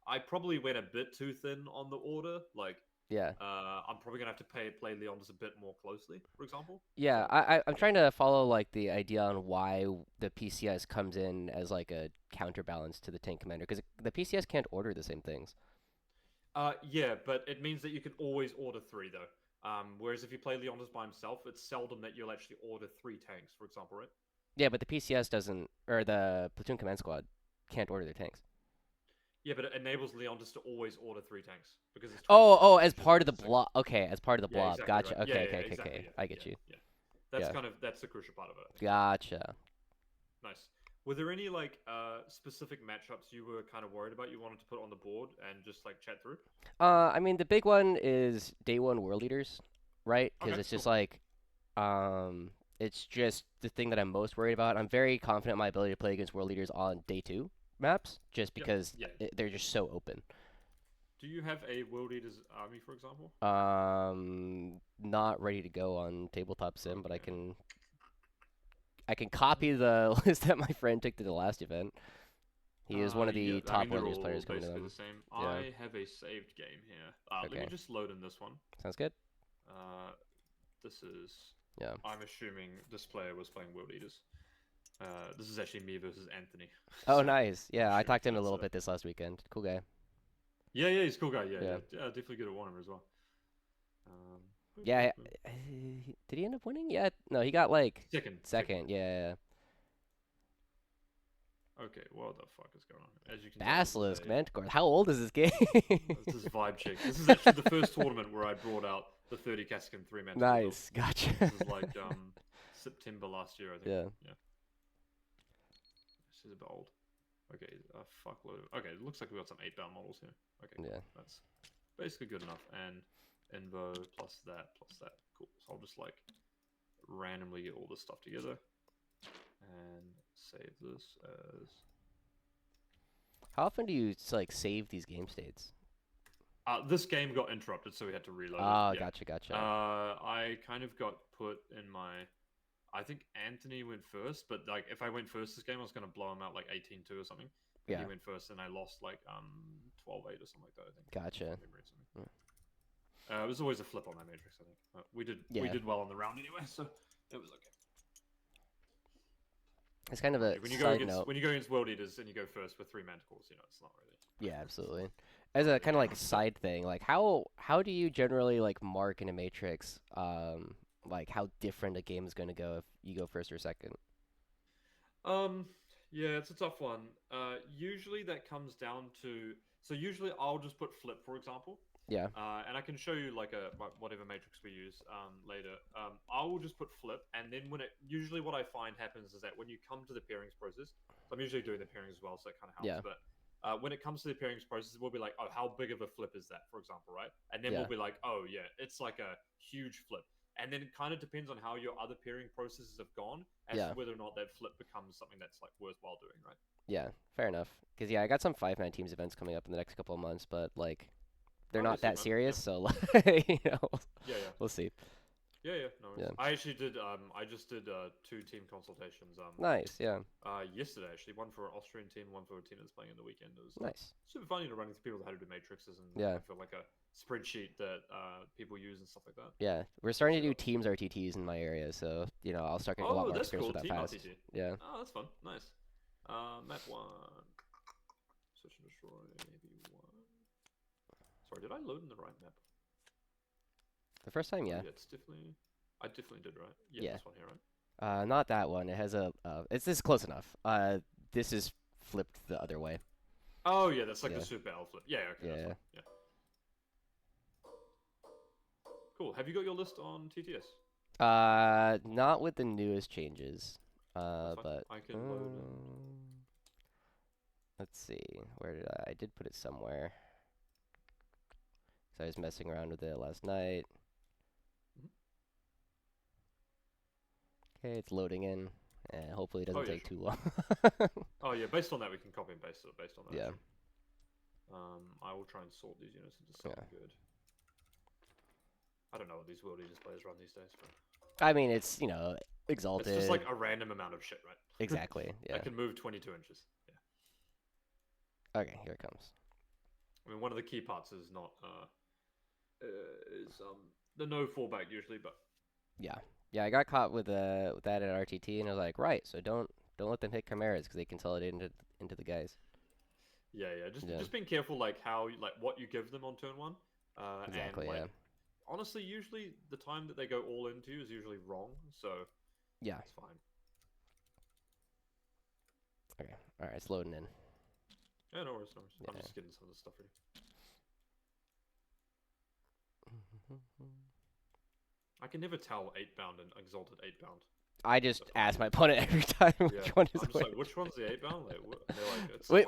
I probably went a bit too thin on the order. Like, yeah. I'm probably gonna have to play Leon just a bit more closely, for example. Yeah, So, I'm trying to follow like the idea on why the PCS comes in as like a counterbalance to the tank commander because the PCS can't order the same things. yeah, but it means that you can always order 3 though. Whereas if you play Leon just by himself, it's seldom that you'll actually order 3 tanks, for example, right? Yeah, but the PCS doesn't, or the platoon command squad can't order their tanks. Yeah, but it enables Leon just to always order 3 tanks because it's Oh, 24 oh, inches, as which is part of the 1 to 6. blob. Okay, as part of the Yeah, blob. exactly right. Gotcha. Yeah, Okay, yeah, okay, yeah, okay, exactly. okay. Yeah, I get yeah, you. yeah. Yeah. That's the crucial part of it, I think. Gotcha. Nice. Were there any like specific matchups you were kind of worried about you wanted to put on the board and just like chat through? I mean the big one is day one world leaders, right? Because Okay, it's just cool. like, it's just the thing that I'm most worried about. I'm very confident in my ability to play against world leaders on day two maps, just Yep. because Yeah. they're just so open. Do you have a World Eaters army, for example? Not ready to go on tabletop sim, but I Okay. can copy the list that my friend took to the last event. He is one of Yeah, the I top mean, they're Warriors all players coming to basically them. the same. Yeah. I have a saved game here. Let me Okay. just load in this one. Sounds good. This is. Yeah. I'm assuming this player was playing World Eaters. This is actually me versus Anthony. Oh, So, nice. Yeah, I'm I assuming talked to him a that's little bit this last weekend. Cool guy. Yeah, he's a cool guy. Yeah. Yeah, definitely good at Warhammer as well. Yeah. Did he end up winning? Yeah. No, he got like second. Yeah. Okay, what the fuck is going on? As you can Basilisk, tell, Manticore. How old is this game? this is Vibe Check. This is actually the first tournament where I brought out the 30 Kaskin 3 man. Nice, gotcha. This is like September last year, I think. Yeah. This is a bit old. Okay, a fuckload of. Okay, it looks like we got some 8-bound models here. Okay, Yeah. that's basically good enough. And Invo plus that. Cool. So I'll just like randomly get all this stuff together and save this as. How often do you like save these game states? This game got interrupted, so we had to reload Oh, it. Yeah. gotcha. I kind of got put in my. I think Anthony went first, but like if I went first this game, I was gonna blow him out like 18-2 or something. Yeah. He went first, and I lost like 12-8 or something like that. I think. Gotcha. It was always a flip on that matrix. I think we did well on the round anyway, so it was okay. It's kind of a when you go against World Eaters and you go first with 3 Manticores, it's not really. Yeah, absolutely. As a kind of like side thing, like how do you generally like mark in a matrix, like how different a game is going to go if you go first or second? Yeah, it's a tough one. Usually that comes down to usually I'll just put flip, for example. Yeah. And I can show you like whatever matrix we use later. I will just put flip, and then usually what I find happens is that when you come to the pairings process, so I'm usually doing the pairings as well, so it kind of helps. Yeah. But when it comes to the pairings process, we'll be like, oh, how big of a flip is that, for example, right? And then we'll be like, oh yeah, it's like a huge flip. And then it kind of depends on how your other pairing processes have gone as to whether or not that flip becomes something that's like worthwhile doing, right? Yeah, fair enough. Because I got some 5-man teams events coming up in the next couple of months, but like. They're not that serious, so we'll see. Yeah, no worries. I actually did. I just did 2 team consultations. Nice, yeah. Yesterday, actually, one for an Austrian team, one for a team that's playing in the weekend. It was nice. Super funny to running through people how to do matrices and for like a spreadsheet that people use and stuff like that. Yeah, we're starting to do teams RTTs in my area, so I'll start getting a lot more experience with that fast. RTT. Yeah. Oh, that's fun. Nice. Map 1. Search and destroy. Maybe 1. Sorry, did I load in the right map? The first time, yeah. Yeah, I definitely did, right? Yeah, this one here, right? Not that one. It has a. This is close enough. This is flipped the other way. Oh yeah, that's like the super L flip. Yeah, okay. Yeah. Cool. Have you got your list on TTS? Not with the newest changes. But I can load it. Let's see. Where did I did put it somewhere. I was messing around with it last night. Okay, it's loading in, and hopefully it doesn't take too long. Oh yeah, based on that we can copy and paste it based on that. Yeah. I will try and sort these units into something good. I don't know what these World Eaters players run these days. But... I mean, it's exalted. It's just like a random amount of shit, right? Exactly. Yeah. I can move 22 inches. Yeah. Okay, here it comes. I mean, one of the key parts is not the no fallback usually, but yeah, I got caught with that at RTT, and I was like, right, so don't let them hit chimeras because they consolidate into the guys. Yeah. Just being careful, like how what you give them on turn 1. Exactly. And, honestly, usually the time that they go all into you is usually wrong, so yeah, it's fine. Okay, all right, it's loading in. Yeah, no worries. I'm just getting some of the stuff ready. I can never tell 8-bound and exalted 8-bound. I just ask my opponent every time which one is which. Like, which one's the 8-bound?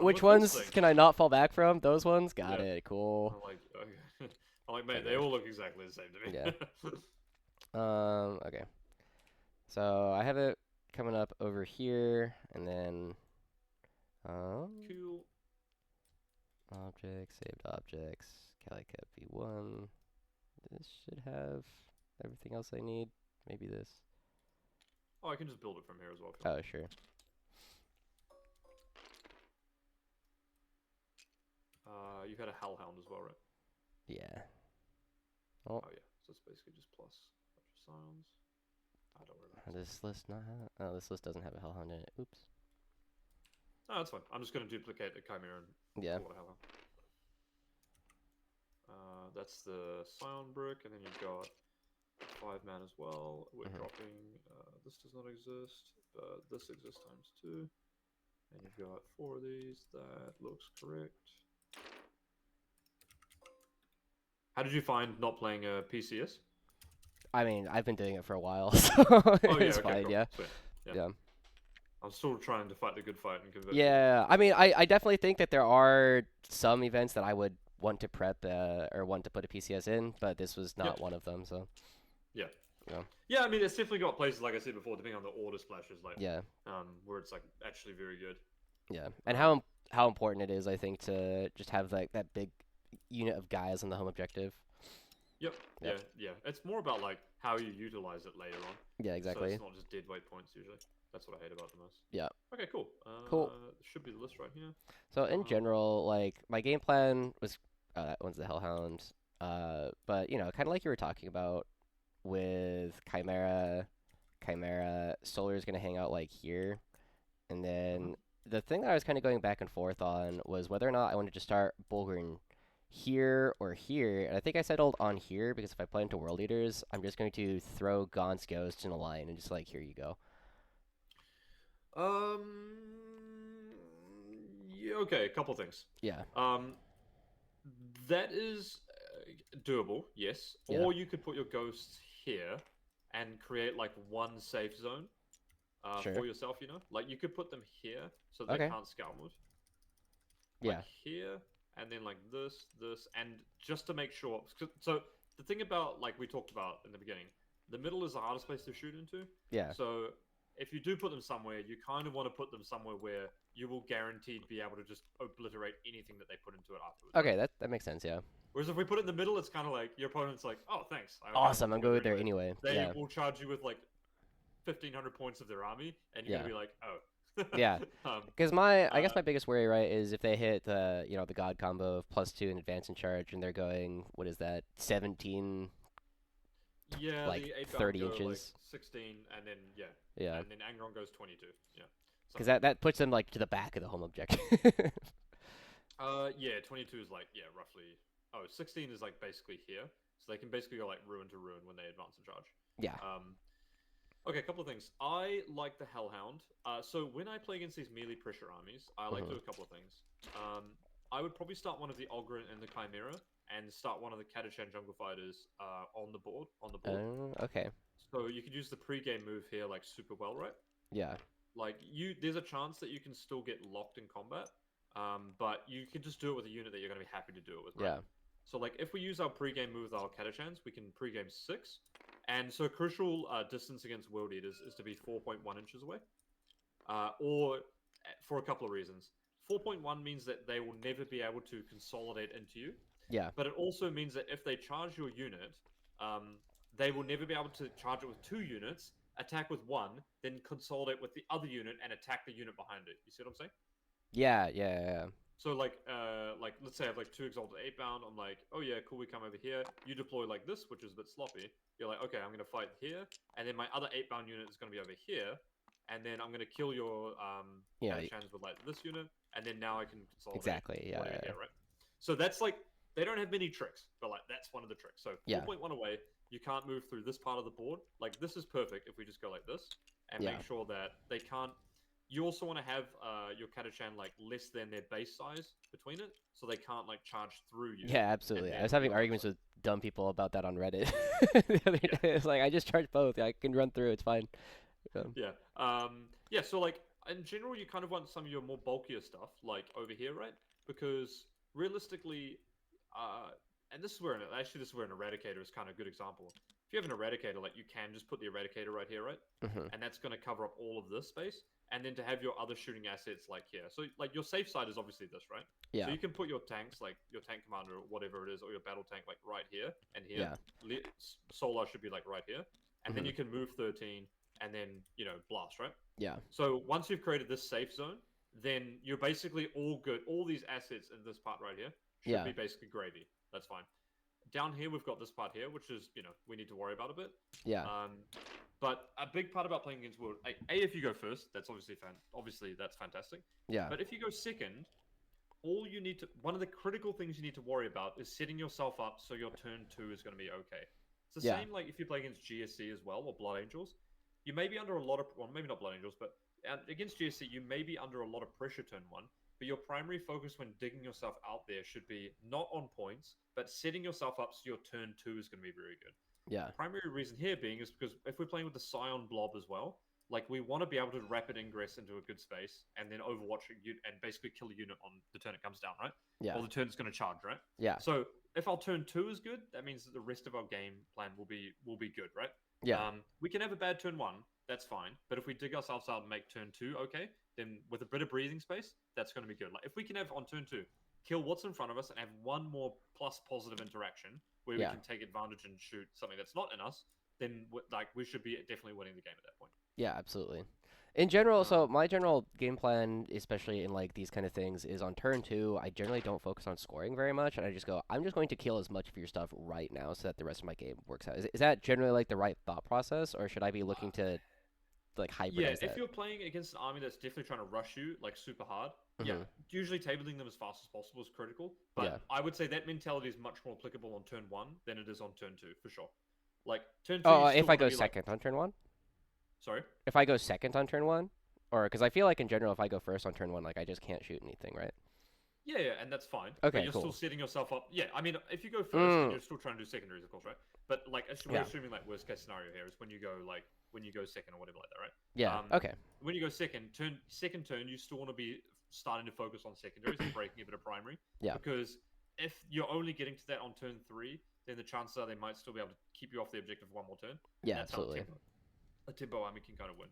Which ones can I not fall back from? Those ones? Got it. Cool. I'm like, mate, they all look exactly the same to me. Yeah. Okay. So I have it coming up over here, and then. Cool. Objects, saved objects, CaliCat V1. This should have everything else I need. Maybe this. Oh, I can just build it from here as well. Oh, sure. you had a Hellhound as well, right? Yeah. Oh yeah, so it's basically just plus a bunch of scions. I don't worry about This list not have. Oh, this list doesn't have a Hellhound in it. Oops. No, that's fine. I'm just going to duplicate the Chimera and Yeah. call it a Hellhound. That's the Scion brick, and then you've got 5-man as well. We're dropping. This does not exist, but this exists ×2. And you've got 4 of these. That looks correct. How did you find not playing a PCS? I mean, I've been doing it for a while, so it's fine. Cool. Yeah. Sweet. Yeah. I'm still trying to fight the good fight and convert. Yeah. I mean, I definitely think that there are some events that I would want to prep or want to put a PCS in, but this was not one of them. So. Yeah. Yeah. Yeah, I mean, it's definitely got places, like I said before, depending on the order splashes, like where it's like actually very good. Yeah, and how important it is, I think, to just have like that big unit of guys on the home objective. Yep. Yeah. It's more about like how you utilize it later on. Yeah, exactly. So it's not just dead weight points usually. That's what I hate about the most. Yeah. Okay, cool. Cool. Should be the list right here. So in general, like my game plan was that one's the Hellhound. But you know, kind of like you were talking about with Chimera, Solar is gonna hang out like here, and then the thing that I was kind of going back and forth on was whether or not I wanted to start Bulgrin here or here, and I think I settled on here because if I play into World Eaters, I'm just going to throw Gaunt's Ghost in a line and just like, here you go. Yeah, okay, a couple things. Yeah. That is doable, yes. Yeah. Or you could put your ghosts here and create like one safe zone for yourself, you know? Like you could put them here so they can't scout move. Like here, and then like this, and just to make sure. So the thing about, like we talked about in the beginning, the middle is the hardest place to shoot into. Yeah. So if you do put them somewhere, you kind of want to put them somewhere where you will guaranteed be able to just obliterate anything that they put into it afterwards. Okay, that makes sense, yeah. Whereas if we put it in the middle, it's kind of like your opponent's like, oh, thanks. Awesome, I'm going there anyway. They will charge you with like 1,500 points of their army, and you're gonna be like, oh. Yeah, because I guess my biggest worry, right, is if they hit the the God combo of +2 and advance and charge, and they're going, what is that, 17? Yeah, like the 30 go, inches. like 16, and then and then Angron goes 22. Yeah. Because that puts them like to the back of the home objective. Yeah, 22 is like roughly. Oh, 16 is like basically here, so they can basically go like ruin to ruin when they advance and charge. Yeah. Okay, a couple of things. I like the Hellhound. So when I play against these melee pressure armies, I like to do a couple of things. I would probably start one of the Ogryn and the Chimera, and start one of the Catachan Jungle Fighters on the board. Okay. So you could use the pre-game move here like super well, right? Yeah. Like there's a chance that you can still get locked in combat, but you can just do it with a unit that you're going to be happy to do it with, right? Yeah. So like if we use our pre-game move with our Catachans, we can pre-game 6. And so crucial distance against World Eaters is to be 4.1 inches away. Or for a couple of reasons. 4.1 means that they will never be able to consolidate into you. Yeah. But it also means that if they charge your unit, they will never be able to charge it with 2 units, attack with 1, then consolidate with the other unit and attack the unit behind it. You see what I'm saying? Yeah. So like let's say I have like 2 Exalted 8-bound. I'm like, oh yeah, cool, we come over here. You deploy like this, which is a bit sloppy. You're like, okay, I'm going to fight here. And then my other 8-bound unit is going to be over here. And then I'm going to kill your Catachans with like this unit. And then now I can consolidate. Exactly, yeah. Here, right? So that's like, they don't have many tricks, but like that's one of the tricks. So 4.1 away, you can't move through this part of the board. Like this is perfect if we just go like this. And make sure that they can't. You also want to have your Catachan like less than their base size between it, so they can't like charge through you. Yeah, absolutely. I was having arguments with dumb people about that on Reddit the other day. It's like, I just charge both. I can run through. It's fine. Yeah. So like in general, you kind of want some of your more bulkier stuff like over here, right? Because realistically, and this is where an Eradicator is kind of a good example. If you have an Eradicator, like you can just put the Eradicator right here, right? And that's going to cover up all of this space. And then to have your other shooting assets like here. So like your safe side is obviously this, right? Yeah. So you can put your tanks, like your tank commander or whatever it is, or your battle tank like right here and here. Yeah. Solar should be like right here. And then you can move 13 and then, blast, right? Yeah. So once you've created this safe zone, then you're basically all good. All these assets in this part right here should Yeah. be basically gravy. That's fine. Down here, we've got this part here, which is, we need to worry about a bit. Yeah. But a big part about playing against World, if you go first, that's obviously that's fantastic. Yeah. But if you go second, one of the critical things you need to worry about is setting yourself up so your turn 2 is going to be okay. It's the same like if you play against GSC as well, or Blood Angels. You may be under a lot of, well, maybe not Blood Angels, but against GSC, you may be under a lot of pressure turn 1. But your primary focus when digging yourself out there should be not on points, but setting yourself up so your turn 2 is going to be very good. Yeah. Primary reason here being is because if we're playing with the Scion blob as well, like we want to be able to rapid ingress into a good space and then overwatch a unit and basically kill a unit on the turn it comes down, right? Yeah. Or the turn it's going to charge, right? Yeah. So if our turn 2 is good, that means that the rest of our game plan will be good, right? Yeah. We can have a bad turn 1, that's fine. But if we dig ourselves out and make turn 2 okay, then with a bit of breathing space, that's going to be good. Like if we can have on turn 2, kill what's in front of us and have one more plus positive interaction where we can take advantage and shoot something that's not in us, then we should be definitely winning the game at that point. Yeah, absolutely. In general, so my general game plan, especially in like these kind of things, is on turn 2, I generally don't focus on scoring very much, and I just go, I'm just going to kill as much of your stuff right now so that the rest of my game works out. Is that generally like the right thought process, or should I be looking to like hybridize that? If you're playing against an army that's definitely trying to rush you like super hard, usually tabling them as fast as possible is critical. But I would say that mentality is much more applicable on turn 1 than it is on turn 2 for sure. Like turn 2. Oh, if I go second on turn 1. Sorry. If I go second on turn 1, or because I feel like in general, if I go first on turn 1, like I just can't shoot anything, right? Yeah, and that's fine. Okay, but you're still setting yourself up. Yeah, I mean, if you go first, then you're still trying to do secondaries, of course, right? But like, we're assuming like worst case scenario here is when you go second or whatever like that, right? Yeah. Okay. When you go second turn, you still want to be starting to focus on secondaries and breaking a bit of primary. Yeah. Because if you're only getting to that on turn 3, then the chances are they might still be able to keep you off the objective one more turn. Yeah, that's absolutely. How a tempo army can kind of win.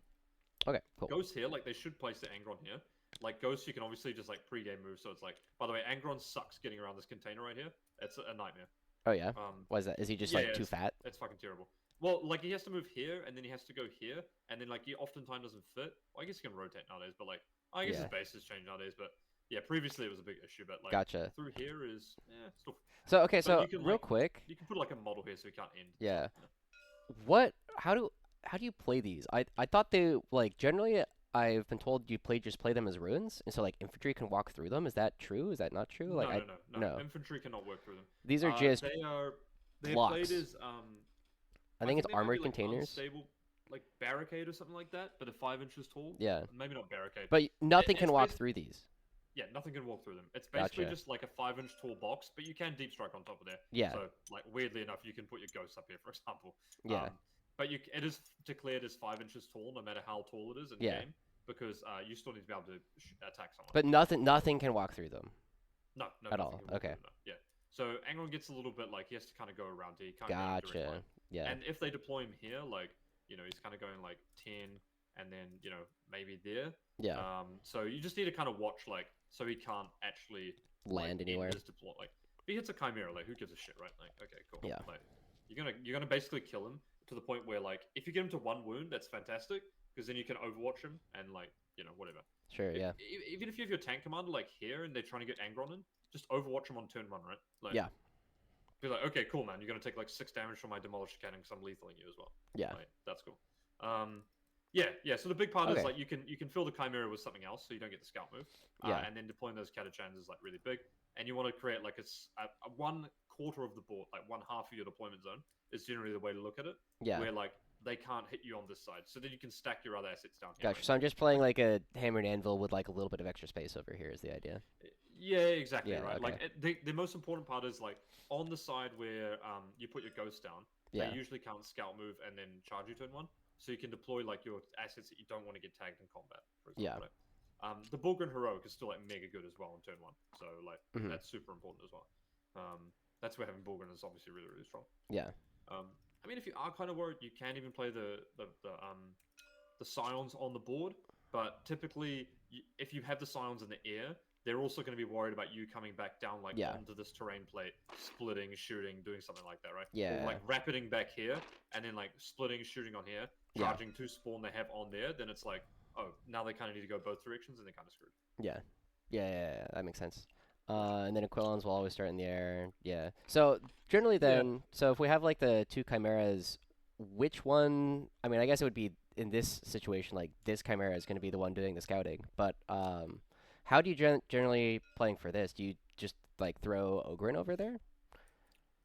Okay, cool. Ghost here, like they should place the Angron here. Like Ghost, you can obviously just like pre-game move. So it's like, by the way, Angron sucks getting around this container right here. It's a nightmare. Oh yeah. Why is that? Is he just like too fat? It's fucking terrible. Well, like he has to move here, and then he has to go here, and then like he oftentimes doesn't fit. Well, I guess he can rotate nowadays, but like I guess his base has changed nowadays. But yeah, previously it was a big issue. But like through here is still. So okay, so can, real quick, you can put like a model here so he can't end. Yeah. What? How do you play these? I thought they like generally. I've been told you just play them as ruins, and so like infantry can walk through them. Is that true? Is that not true? Like no. Infantry cannot work through them. These are just they're blocks. played as I think it's armored like containers. Unstable, like barricade or something like that, but a 5 inches tall. Yeah. Maybe not barricade. But nothing can walk through these. Yeah, nothing can walk through them. It's basically just like a 5-inch tall box, but you can deep strike on top of there. Yeah. So like weirdly enough, you can put your ghosts up here, for example. Yeah. But it is declared as 5 inches tall, no matter how tall it is in game, because you still need to be able to attack someone. But nothing can walk through them. No, at all. Okay. Yeah. So Angron gets a little bit like he has to kind of go around here. He can't Gotcha. Yeah. And if they deploy him here, like he's kind of going like 10, and then maybe there. Yeah. So you just need to kind of watch like so he can't actually land anywhere. His deploy. Like if he hits a chimera, like who gives a shit, right? Like okay, cool. Yeah. Like you're gonna basically kill him to the point where like if you get him to 1 wound, that's fantastic because then you can overwatch him and like whatever. Sure. Yeah. Even if you have your tank commander like here and they're trying to get Angron in, just overwatch him on turn 1, right? Like, yeah. Be like, okay, cool, man. You're gonna take like 6 damage from my demolisher cannon because I'm lethaling you as well. Yeah. Like, that's cool. Yeah. So the big part is like you can fill the chimera with something else, so you don't get the scout move. And then deploying those catachans is like really big, and you want to create like a 1/4 of the board, like 1/2 of your deployment zone is generally the way to look at it. Yeah. Where like they can't hit you on this side, so then you can stack your other assets down here. Gotcha. Right? So I'm just playing like a hammer and anvil with like a little bit of extra space over here is the idea. Yeah, exactly right. Okay. Like the most important part is like on the side where you put your ghost down. They usually can't scout move and then charge you turn 1, so you can deploy like your assets that you don't want to get tagged in combat. For example, right? The Bulgrin heroic is still like mega good as well on turn 1, so like that's super important as well. That's where having Bulgrin is obviously really really strong. Yeah. I mean, if you are kind of worried, you can even play the Scions on the board. But typically, if you have the Scions in the air, they're also going to be worried about you coming back down like onto this terrain plate, splitting, shooting, doing something like that, right? Yeah. Or, like rapiding back here, and then like splitting, shooting on here, charging to spawn they have on there. Then it's like oh, now they kind of need to go both directions, and they're kind of screwed. Yeah. Yeah, that makes sense. For sure. And then Aquilons will always start in the air. Yeah. So generally Yeah, then, so if we have like the two chimeras, which one? I mean, I guess it would be in this situation, like this chimera is going to be the one doing the scouting. But how do you generally playing for this? Do you just like throw Ogryn over there?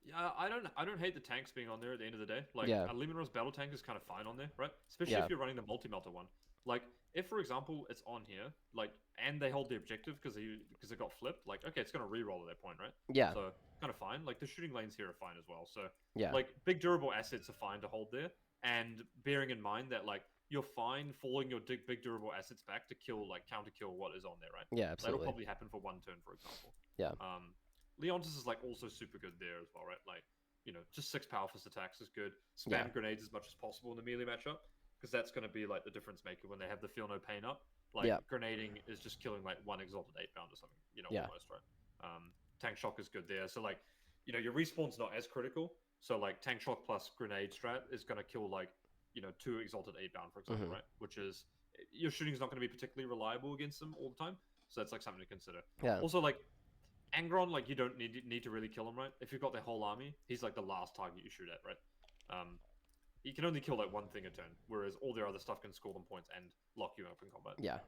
yeah. I don't hate the tanks being on there at the end of the day. Like Yeah. a Lemonros battle tank is kind of fine on there, right? Especially Yeah. if you're running the multi melter one. Like if, for example, it's on here, like, and they hold the objective because it got flipped. Like, okay, it's gonna re-roll at that point, right? Yeah. So kind of fine. Like the shooting lanes here are fine as well. So Yeah. like big durable assets are fine to hold there, and bearing in mind that like you're fine falling your big durable assets back to kill like counter kill what is on there, right? Yeah. That'll Absolutely. probably happen for one turn, for example. Yeah. Leontis is like also super good there as well, right? Like, just 6 power fist attacks is good. Yeah. Spam grenades as much as possible in the melee matchup, because that's going to be like the difference maker when they have the feel no pain up. Like Yeah. grenading is just killing like one exalted 8 pound or something, Yeah. almost, right? Tank shock is good there. So like, your respawn's not as critical. So like tank shock plus grenade strat is going to kill like, 2 exalted 8 pound, for example, right? Which is, your shooting's not going to be particularly reliable against them all the time. So that's like something to consider. Yeah. Also, like Angron, like you don't need to really kill him, right? If you've got their whole army, he's like the last target you shoot at, right? He can only kill like one thing a turn, whereas all their other stuff can score them points and lock you up in combat. Yeah.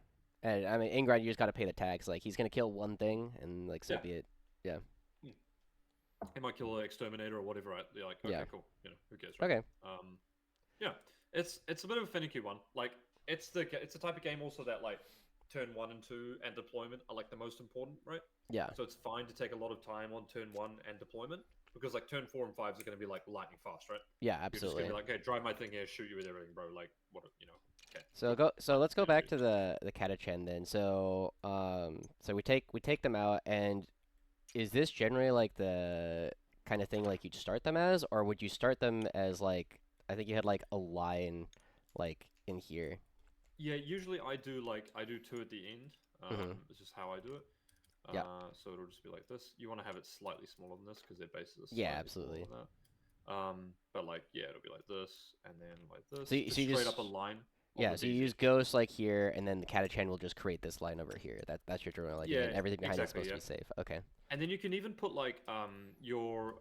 And I mean, Ingrid, you just got to pay the tax. Like he's gonna kill one thing, and like so Yeah. be it. Yeah. He might kill an exterminator or whatever, right? They're like, okay, Yeah. cool. Who cares, right? Okay. Yeah, it's a bit of a finicky one. Like it's the type of game also that like turn 1 and 2 and deployment are like the most important, right? Yeah. So it's fine to take a lot of time on turn 1 and deployment, because like turn 4 and 5 are going to be like lightning fast, right? Yeah. You're just Absolutely. going to be like, okay, drive my thing here, shoot you with everything, bro. Like what, okay. So let's go back to the Catachan then. So so we take them out, and is this generally like the kind of thing like you'd start them as, or would you start them as like I think you had like a line like in here? Yeah, usually I do 2 at the end. It's just how I do it. Yeah. So it'll just be like this. You want to have it slightly smaller than this because their bases are Yeah, slightly absolutely. smaller than that. But like, yeah, it'll be like this and then like this. So you, Just so you straight just up a line. yeah, so you use Ghost like here, and then the Catachan will just create this line over here. That's your general idea, and Yeah, everything behind it's exactly, supposed to be safe. Okay. And then you can even put like your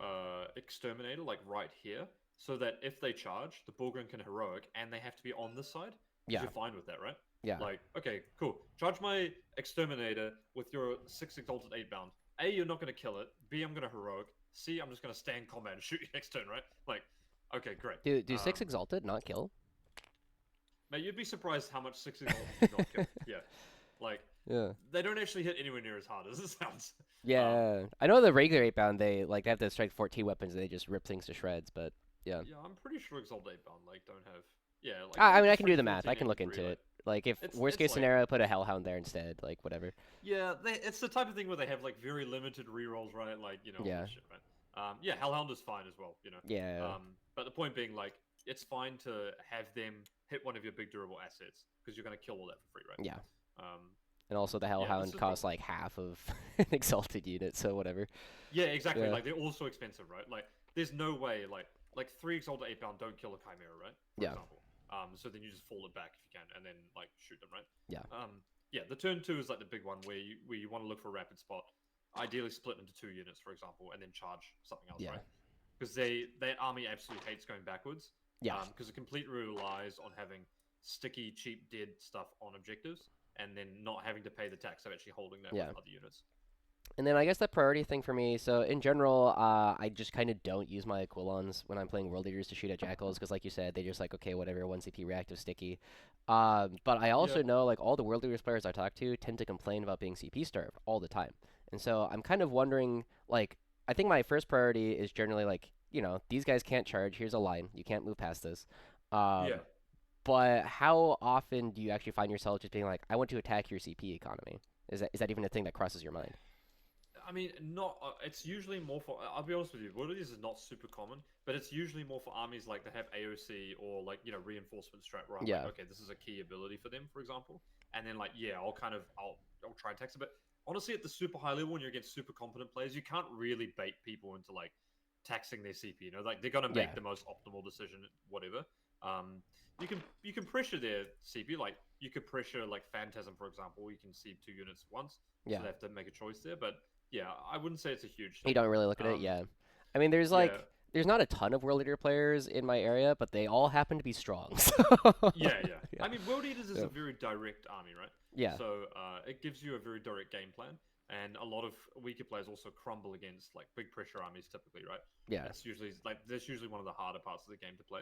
exterminator like right here, so that if they charge, the Bullgren can heroic, and they have to be on this side. Yeah. You're fine with that, right? Yeah. Like, okay, cool. Charge my exterminator with your 6 exalted 8 bound. A, you're not gonna kill it. B, I'm gonna heroic. C, I'm just gonna stand combat and shoot you next turn, right? Like, okay, great. Do 6 Exalted not kill? Mate, you'd be surprised how much 6 exalted do not kill. Yeah. Like, Yeah. they don't actually hit anywhere near as hard as it sounds. Yeah. I know the regular 8 bound they have to strike 14 weapons and they just rip things to shreds, but yeah. Yeah, I'm pretty sure exalted 8 bound like don't have. Yeah, like I mean, I just can do strike the math. 14 I can look and into 3, it. Like if it's worst case like- scenario, put a Hellhound there instead, like whatever. Yeah, it's the type of thing where they have like very limited rerolls, right? Like, all Yeah. this shit, right? Yeah, Hellhound is fine as well, Yeah. But the point being, like, it's fine to have them hit one of your big durable assets because you're gonna kill all that for free, right? Yeah. Um, And also the this Hellhound is the- costs like half of an Exalted unit, so whatever. yeah, exactly. Yeah. Like they're all so expensive, right? Like, there's no way like 3 exalted 8 bound don't kill a chimera, right? For Yeah. example. So then you just fall it back if you can, and then like shoot them, right? Yeah. Yeah. The turn 2 is like the big one where you want to look for a rapid spot, ideally split into 2 units, for example, and then charge something else, Yeah. right? Because that army absolutely hates going backwards. Yeah. Because it completely relies on having sticky, cheap, dead stuff on objectives, and then not having to pay the tax of actually holding that Yeah. with other units. And then I guess the priority thing for me, so in general, I just kind of don't use my Aquilons when I'm playing World Eaters to shoot at Jackals, because like you said, they just like, okay, whatever, 1 CP reactive sticky. But I also Yeah. know, like, all the World Eaters players I talk to tend to complain about being CP starved all the time. And so I'm kind of wondering, like, I think my first priority is generally, like, these guys can't charge, here's a line, you can't move past this. Yeah. But how often do you actually find yourself just being like, I want to attack your CP economy? Is that even a thing that crosses your mind? I mean, not. It's usually more for. I'll be honest with you. World Eaters is not super common, but it's usually more for armies like that have AOC or like reinforcement strat. Where I'm Yeah. like, okay, this is a key ability for them, for example. And then like, yeah, I'll try and tax it. But honestly, at the super high level, when you're against super competent players, you can't really bait people into like taxing their CP. You know, like they're gonna make the most optimal decision, whatever. You can pressure their CP. Like you could pressure like Phantasm, for example. You can see 2 units at once, so they have to make a choice there. But yeah, I wouldn't say it's a huge thing. You don't really look at it, yeah. I mean, there's there's not a ton of World Eater players in my area, but they all happen to be strong. So. Yeah. I mean, World Eaters is a very direct army, right? Yeah. So it gives you a very direct game plan, and a lot of weaker players also crumble against like big pressure armies typically, right? Yeah. That's usually one of the harder parts of the game to play.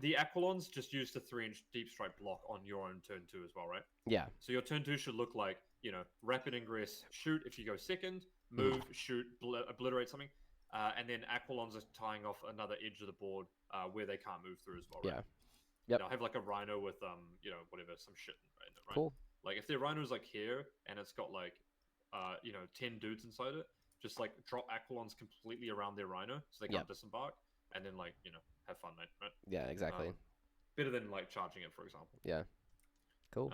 The Aquilons just use the 3-inch deep strike block on your own turn 2 as well, right? Yeah. So your turn 2 should look like, you know, rapid ingress, shoot if you go second, move, shoot, obliterate something. And then Aquilons are tying off another edge of the board where they can't move through as well, right? Yeah. Yep. You know, have like a Rhino with, you know, whatever, some shit, right? Cool. Like if their Rhino's like here and it's got like, you know, 10 dudes inside it, just like drop Aquilons completely around their Rhino so they can't disembark, and then like, you know, have fun, mate, right? Yeah, exactly. Better than like charging it, for example. Yeah. Cool.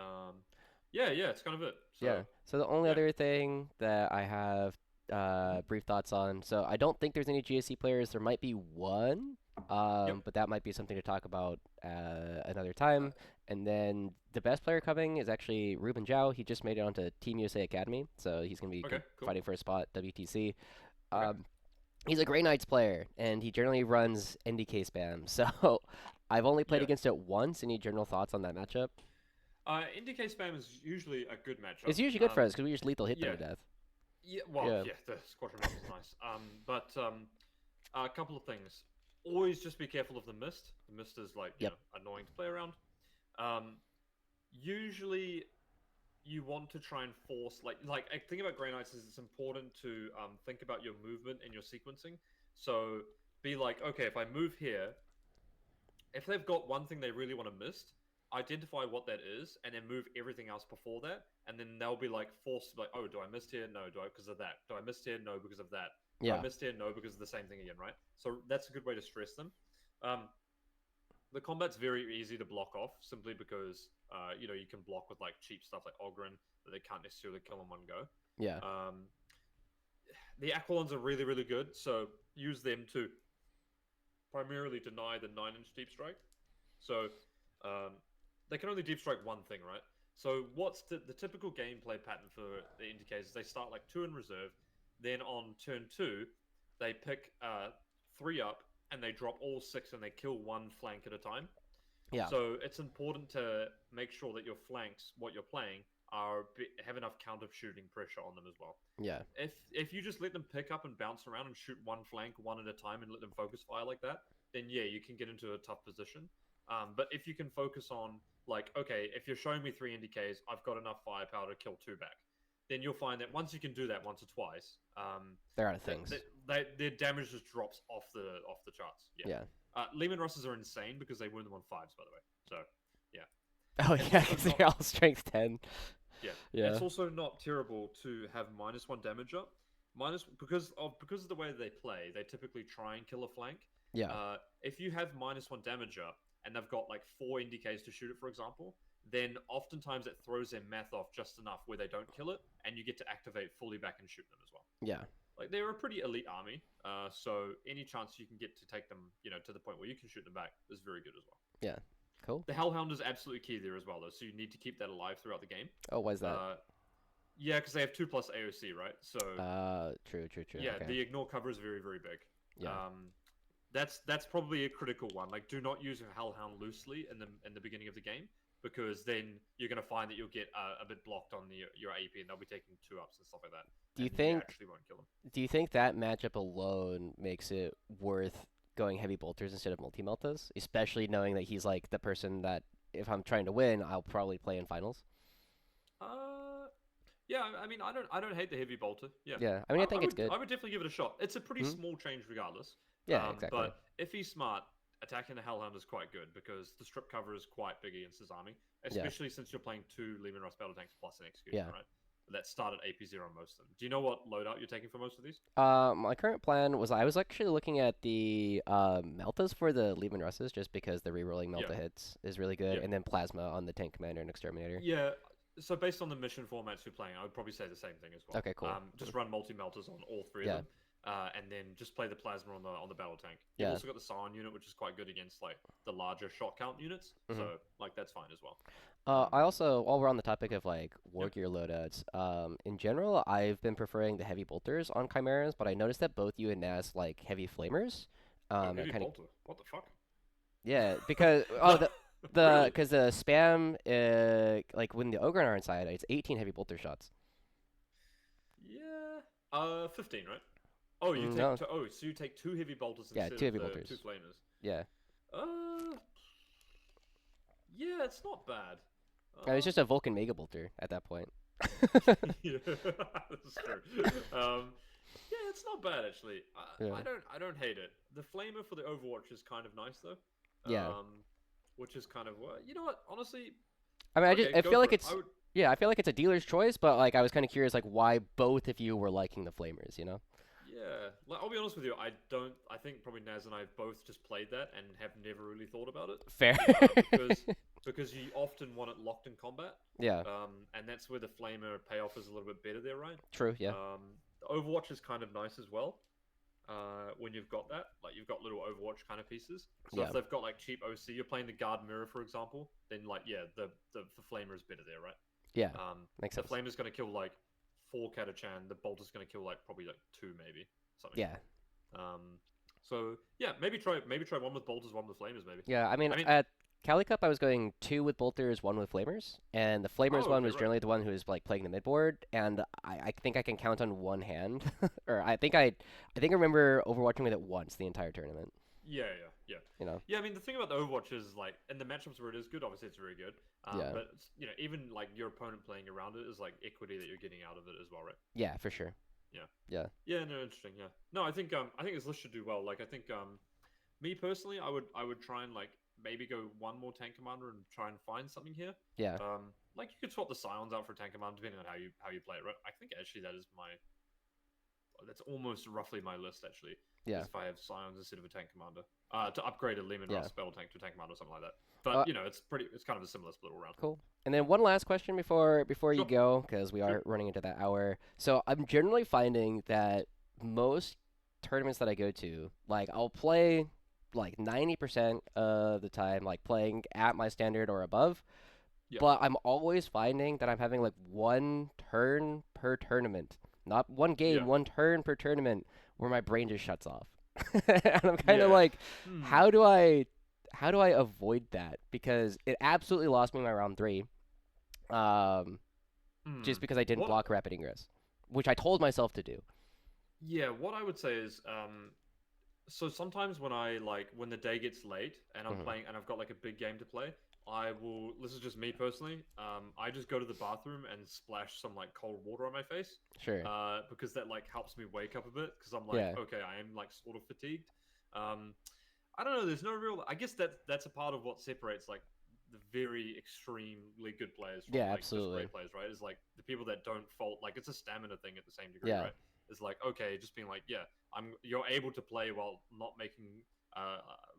Yeah, it's kind of it. So, yeah. So the only other thing that I have brief thoughts on. So I don't think there's any GSC players. There might be one, but that might be something to talk about another time. And then the best player coming is actually Ruben Zhao. He just made it onto Team USA Academy, so he's going to be fighting for a spot WTC. He's a Grey Knights player, and he generally runs NDK spam. So I've only played against it once. Any general thoughts on that matchup? NDK spam is usually a good matchup. It's usually good for us because we just lethal hit them to death. Yeah, well, the Squadron Map is nice. But a couple of things. Always just be careful of the mist. The mist is like you know, annoying to play around. Usually, you want to try and force like I think about Grey Knights is it's important to think about your movement and your sequencing. So be like, okay, if I move here, if they've got one thing they really want to miss, identify what that is, and then move everything else before that, and then they'll be like forced to be like, oh, do I miss here? No. Do I because of that? Do I miss here? No, because of that. Do I miss here? No, because of the same thing again, right? So that's a good way to stress them. The combat's very easy to block off simply because you know, you can block with like cheap stuff like Ogryn that they can't necessarily kill in one go. Yeah. The Aquilons are really, really good, so use them to primarily deny the 9-inch deep strike. So they can only deep strike one thing, right? So what's the typical gameplay pattern for the indicators? They start like 2 in reserve, then on turn 2, they pick 3 up, and they drop all 6 and they kill 1 flank at a time. Yeah. So it's important to make sure that your flanks, what you're playing, have enough counter shooting pressure on them as well. Yeah. If you just let them pick up and bounce around and shoot 1 flank 1 at a time and let them focus fire like that, then yeah, you can get into a tough position. But if you can focus on like, okay, if you're showing me 3 NDKs, I've got enough firepower to kill 2 back. Then you'll find that once you can do that once or twice, they're out of things. Their damage just drops off the charts. Yeah. Lehman Russes are insane because they wound them on 5s, by the way. So, yeah. Oh yeah, because they're all strength 10. Yeah. It's also not terrible to have -1 damage up. Because of the way they play, they typically try and kill a flank. Yeah. If you have -1 damage up and they've got like 4 NDKs to shoot it, for example, then oftentimes it throws their math off just enough where they don't kill it, and you get to activate fully back and shoot them as well. Yeah. Like they're a pretty elite army, so any chance you can get to take them, you know, to the point where you can shoot them back is very good as well. Yeah. Cool. The Hellhound is absolutely key there as well, though. So you need to keep that alive throughout the game. Oh, why is that? Yeah, because they have 2+ AOC, right? So. True. Yeah, okay. the ignore cover is very, very big. Yeah. That's probably a critical one. Like, do not use a Hellhound loosely in the beginning of the game, because then you're going to find that you'll get a bit blocked on your AP, and they'll be taking 2-ups and stuff like that. Do you think? Actually won't kill them. Do you think that matchup alone makes it worth going heavy bolters instead of multi-meltas, especially knowing that he's like the person that if I'm trying to win, I'll probably play in finals? Yeah, I mean, I don't hate the heavy bolter. Yeah. Yeah, I mean, I think it's good. I would definitely give it a shot. It's a pretty small change regardless. Yeah, exactly. But if he's smart, attacking the Hellhound is quite good because the strip cover is quite big against his army, especially since you're playing 2 Lehman Russ battle tanks plus an execution, right? That start at AP0 most of them. Do you know what loadout you're taking for most of these? My current plan was I was actually looking at the Meltas for the Lehman Russes just because the rerolling Melta hits is really good, and then Plasma on the Tank Commander and Exterminator. Yeah, so based on the mission formats you're playing, I would probably say the same thing as well. Okay, cool. Just run multi-melters on all 3 of them. and then just play the plasma on the battle tank. You've Yeah. also got the Scion unit, which is quite good against like the larger shot count units. Hmm. So like that's fine as well. Um, I also, while we're on the topic of like war yeah. gear loadouts, in general, I've been preferring the heavy bolters on chimeras, but I noticed that both you and Nas like heavy flamers. Oh, It heavy kind of bolter. What the fuck? yeah, because Really? because the spam like when the ogre are inside, it's 18 heavy bolter shots. Yeah. 15, right? Oh, you take No, two, oh, so you take two heavy bolters yeah, instead two of heavy the two bolters. flamers. Yeah, Uh, yeah, it's not bad. and it's just a Vulcan mega bolter at that point. Yeah, that's true. Yeah, it's not bad actually. Yeah, I don't hate it. The flamer for the Overwatch is kind of nice though. yeah. Which is kind of you know what? Honestly, I mean, okay, I go feel for like it. it's yeah, I feel like it's a dealer's choice, but like I was kind of curious like why both of you were liking the flamers, you know? Yeah, like I'll be honest with you, I don't. I think probably Naz and I have both just played that and have never really thought about it. Fair. Because you often want it locked in combat. Yeah, And that's where the flamer payoff is a little bit better there, right? true. Yeah, The Overwatch is kind of nice as well. When you've got that, like you've got little Overwatch kind of pieces. So yeah, if they've got like cheap OC, you're playing the guard mirror, for example, then like yeah, the flamer is better there, right? yeah. Makes The sense. flamer's gonna kill like 4 Catachan. The bolter's gonna kill like probably like 2 maybe something. Yeah, So yeah, maybe try one with bolters, one with flamers, maybe. yeah. I mean, I mean, at Cali Cup, I was going two with bolters, one with flamers, and the flamers oh one okay, was right. generally the one who was like playing the mid board, and I think I can count on one hand, or I think I remember overwatching with it once the entire tournament. Yeah. You know? Yeah, I mean the thing about the Overwatch is like in the matchups where it is good, obviously it's very good. Yeah, But you know, even like your opponent playing around it is like equity that you're getting out of it as well, right? yeah, for sure. Yeah. Yeah, Yeah, no, interesting. Yeah. No, I think this list should do well. Like I think me personally, I would try and like maybe go one more tank commander and try and find something here. yeah, Like you could swap the Scions out for tank commander depending on how you play it, right? I think actually that is that's almost roughly my list actually. yeah. Is if I have Scions instead of a tank commander. To upgrade a Lehman Yeah. Russ battle tank to a tank commander or something like that. Uh, But you know, it's kind of a similar split all around. Cool. And then one last question before you Sure. go, because we Sure. are running into that hour. So I'm generally finding that most tournaments that I go to, like I'll play like 90% of the time, like playing at my standard or above. Yeah. But I'm always finding that I'm having like one turn per tournament, not one game, Yeah. one turn per tournament, where my brain just shuts off. And I'm kind of Yeah. like, Hmm. how do I avoid that? Because it absolutely lost me my round 3. Just Hmm. because I didn't What? block rapid ingress, which I told myself to do. Yeah. What I would say is, so sometimes when the day gets late and I'm Mhm. playing and I've got like a big game to play, I will. This is just me personally. I just go to the bathroom and splash some like cold water on my face. Sure. Because that like helps me wake up a bit because I'm like, Yeah. okay, I am like sort of fatigued. I don't know. There's no real. I guess that's a part of what separates like the very extremely good players from Yeah, like just absolutely. great players, right? Is like the people that don't fault. Like it's a stamina thing at the same degree, Yeah. right? It's like okay, just being like, yeah, you're able to play while not making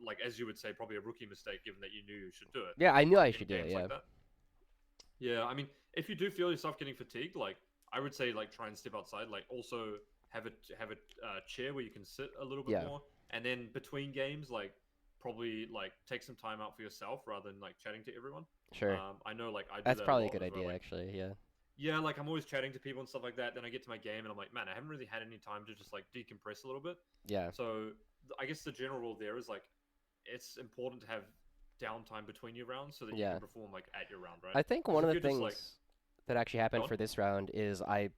like as you would say, probably a rookie mistake, given that you knew you should do it. Yeah, I knew I In should do it. games Yeah. like that. Yeah, I mean, if you do feel yourself getting fatigued, like I would say, like try and step outside. Like also have a chair where you can sit a little bit Yeah. more, and then between games, like probably like take some time out for yourself rather than like chatting to everyone. Sure. I know like I do That's that probably a lot good as well. idea, Like actually. Yeah. yeah, like I'm always chatting to people and stuff like that. Then I get to my game and I'm like, man, I haven't really had any time to just like decompress a little bit. Yeah. So I guess the general rule there is like it's important to have downtime between your rounds so that you Yeah. can perform like at your round, right? I think 'Cause one if of the you're just things like that actually go happened on. for this round is I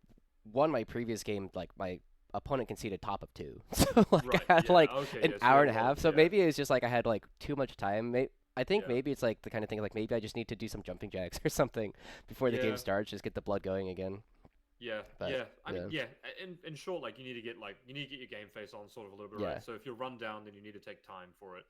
won my previous game. Like my opponent conceded top of 2, so like Right, I had yeah, like okay, an yeah, so you hour have and a a lot half. of So yeah, maybe it's just like I had like too much time. I think yeah, maybe it's like the kind of thing like maybe I just need to do some jumping jacks or something before the game yeah, starts, just get the blood going again. yeah, But yeah. I mean, yeah, yeah. In short, like you need to get your game face on sort of a little bit, yeah, right? So if you're run down, then you need to take time for it.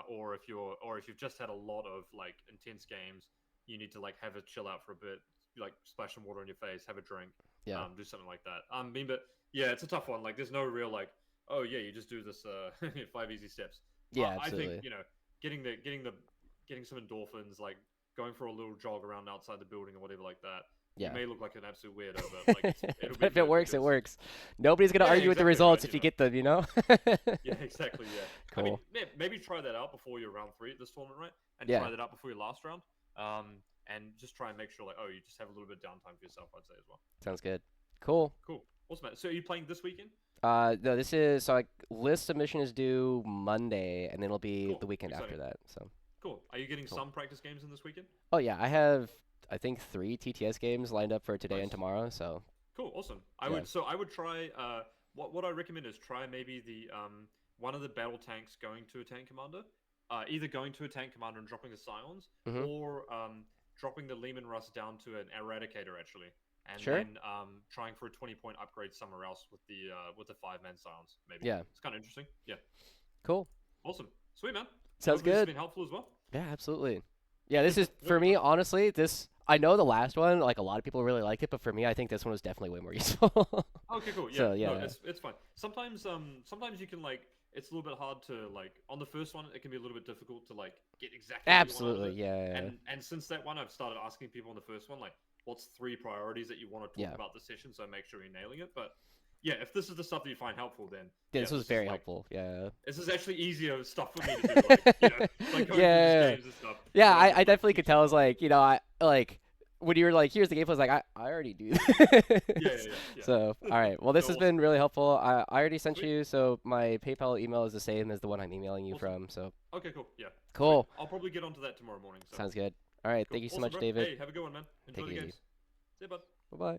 Or if you've just had a lot of like intense games, you need to like have a chill out for a bit, like splash some water on your face, have a drink, yeah, do something like that. I mean, but yeah, it's a tough one. Like, there's no real like, oh yeah, you just do this 5 easy steps. yeah, I think absolutely. you know, getting some endorphins, like going for a little jog around outside the building or whatever like that. You Yeah. may look like an absolute weirdo, but like it'll be But if it good works, it because works. Nobody's gonna yeah, argue with the exactly right. results if you get them, you know? Yeah, exactly. Yeah. I mean, Cool. maybe try that out before your round 3 at this tournament, right? And Yeah, try that out before your last round. And just try and make sure, like, oh, you just have a little bit of downtime for yourself. I'd say as well. sounds good. Cool. Cool. Awesome, man. So are you playing this weekend? No, this is so like list submission is due Monday, and then it'll be Cool. the weekend Exciting. after that. So Cool. Are you getting cool. some practice games in this weekend? Oh yeah, I think 3 TTS games lined up for today and Nice. tomorrow. So Cool. Awesome. yeah, I would try. What I recommend is try maybe the one of the battle tanks going to a tank commander. Either going to a tank commander and dropping the scions, hmm or dropping the Lehman Russ down to an eradicator actually, and sure. then trying for a 20-point upgrade somewhere else with the 5-man scions. Maybe Yeah, it's kind of interesting. Yeah. cool. Awesome. Sweet man. Sounds Hopefully this has good. been helpful as well. Yeah, absolutely. Yeah, this Awesome. is for me honestly. This I know the last one like a lot of people really liked it, but for me, I think this one was definitely way more useful. Okay, cool. Yeah, So no, yeah, it's fine. Sometimes you can like it's a little bit hard to like on the first one. It can be a little bit difficult to like get exactly what you want out of absolutely. it. Yeah, And since that one, I've started asking people on the first one like, what's 3 priorities that you want to talk yeah. about this session? So make sure you're nailing it. But yeah, if this is the stuff that you find helpful, then Yeah, yeah, this was is very like helpful. Yeah. this is actually easier stuff for me to do. Like like going through Yeah. these games and stuff. Yeah, rather I than, like, definitely could teaching tell. I was myself. like, I like when you were like, "Here's the gameplay," I was like, I already do Yeah, this. yeah, yeah, So, yeah. all right. Well, this No, has awesome. been really helpful. I already sent Sweet. you, so my PayPal email is the same as the one I'm emailing you Awesome. from. So, Okay, cool. Yeah. Sweet. cool. I'll probably get onto that tomorrow morning. So Sounds good. All right. cool. Thank you so Awesome, much, bro. David. Hey, have a good one, man. Enjoy Take the it easy. games. See you, bud. Bye bye.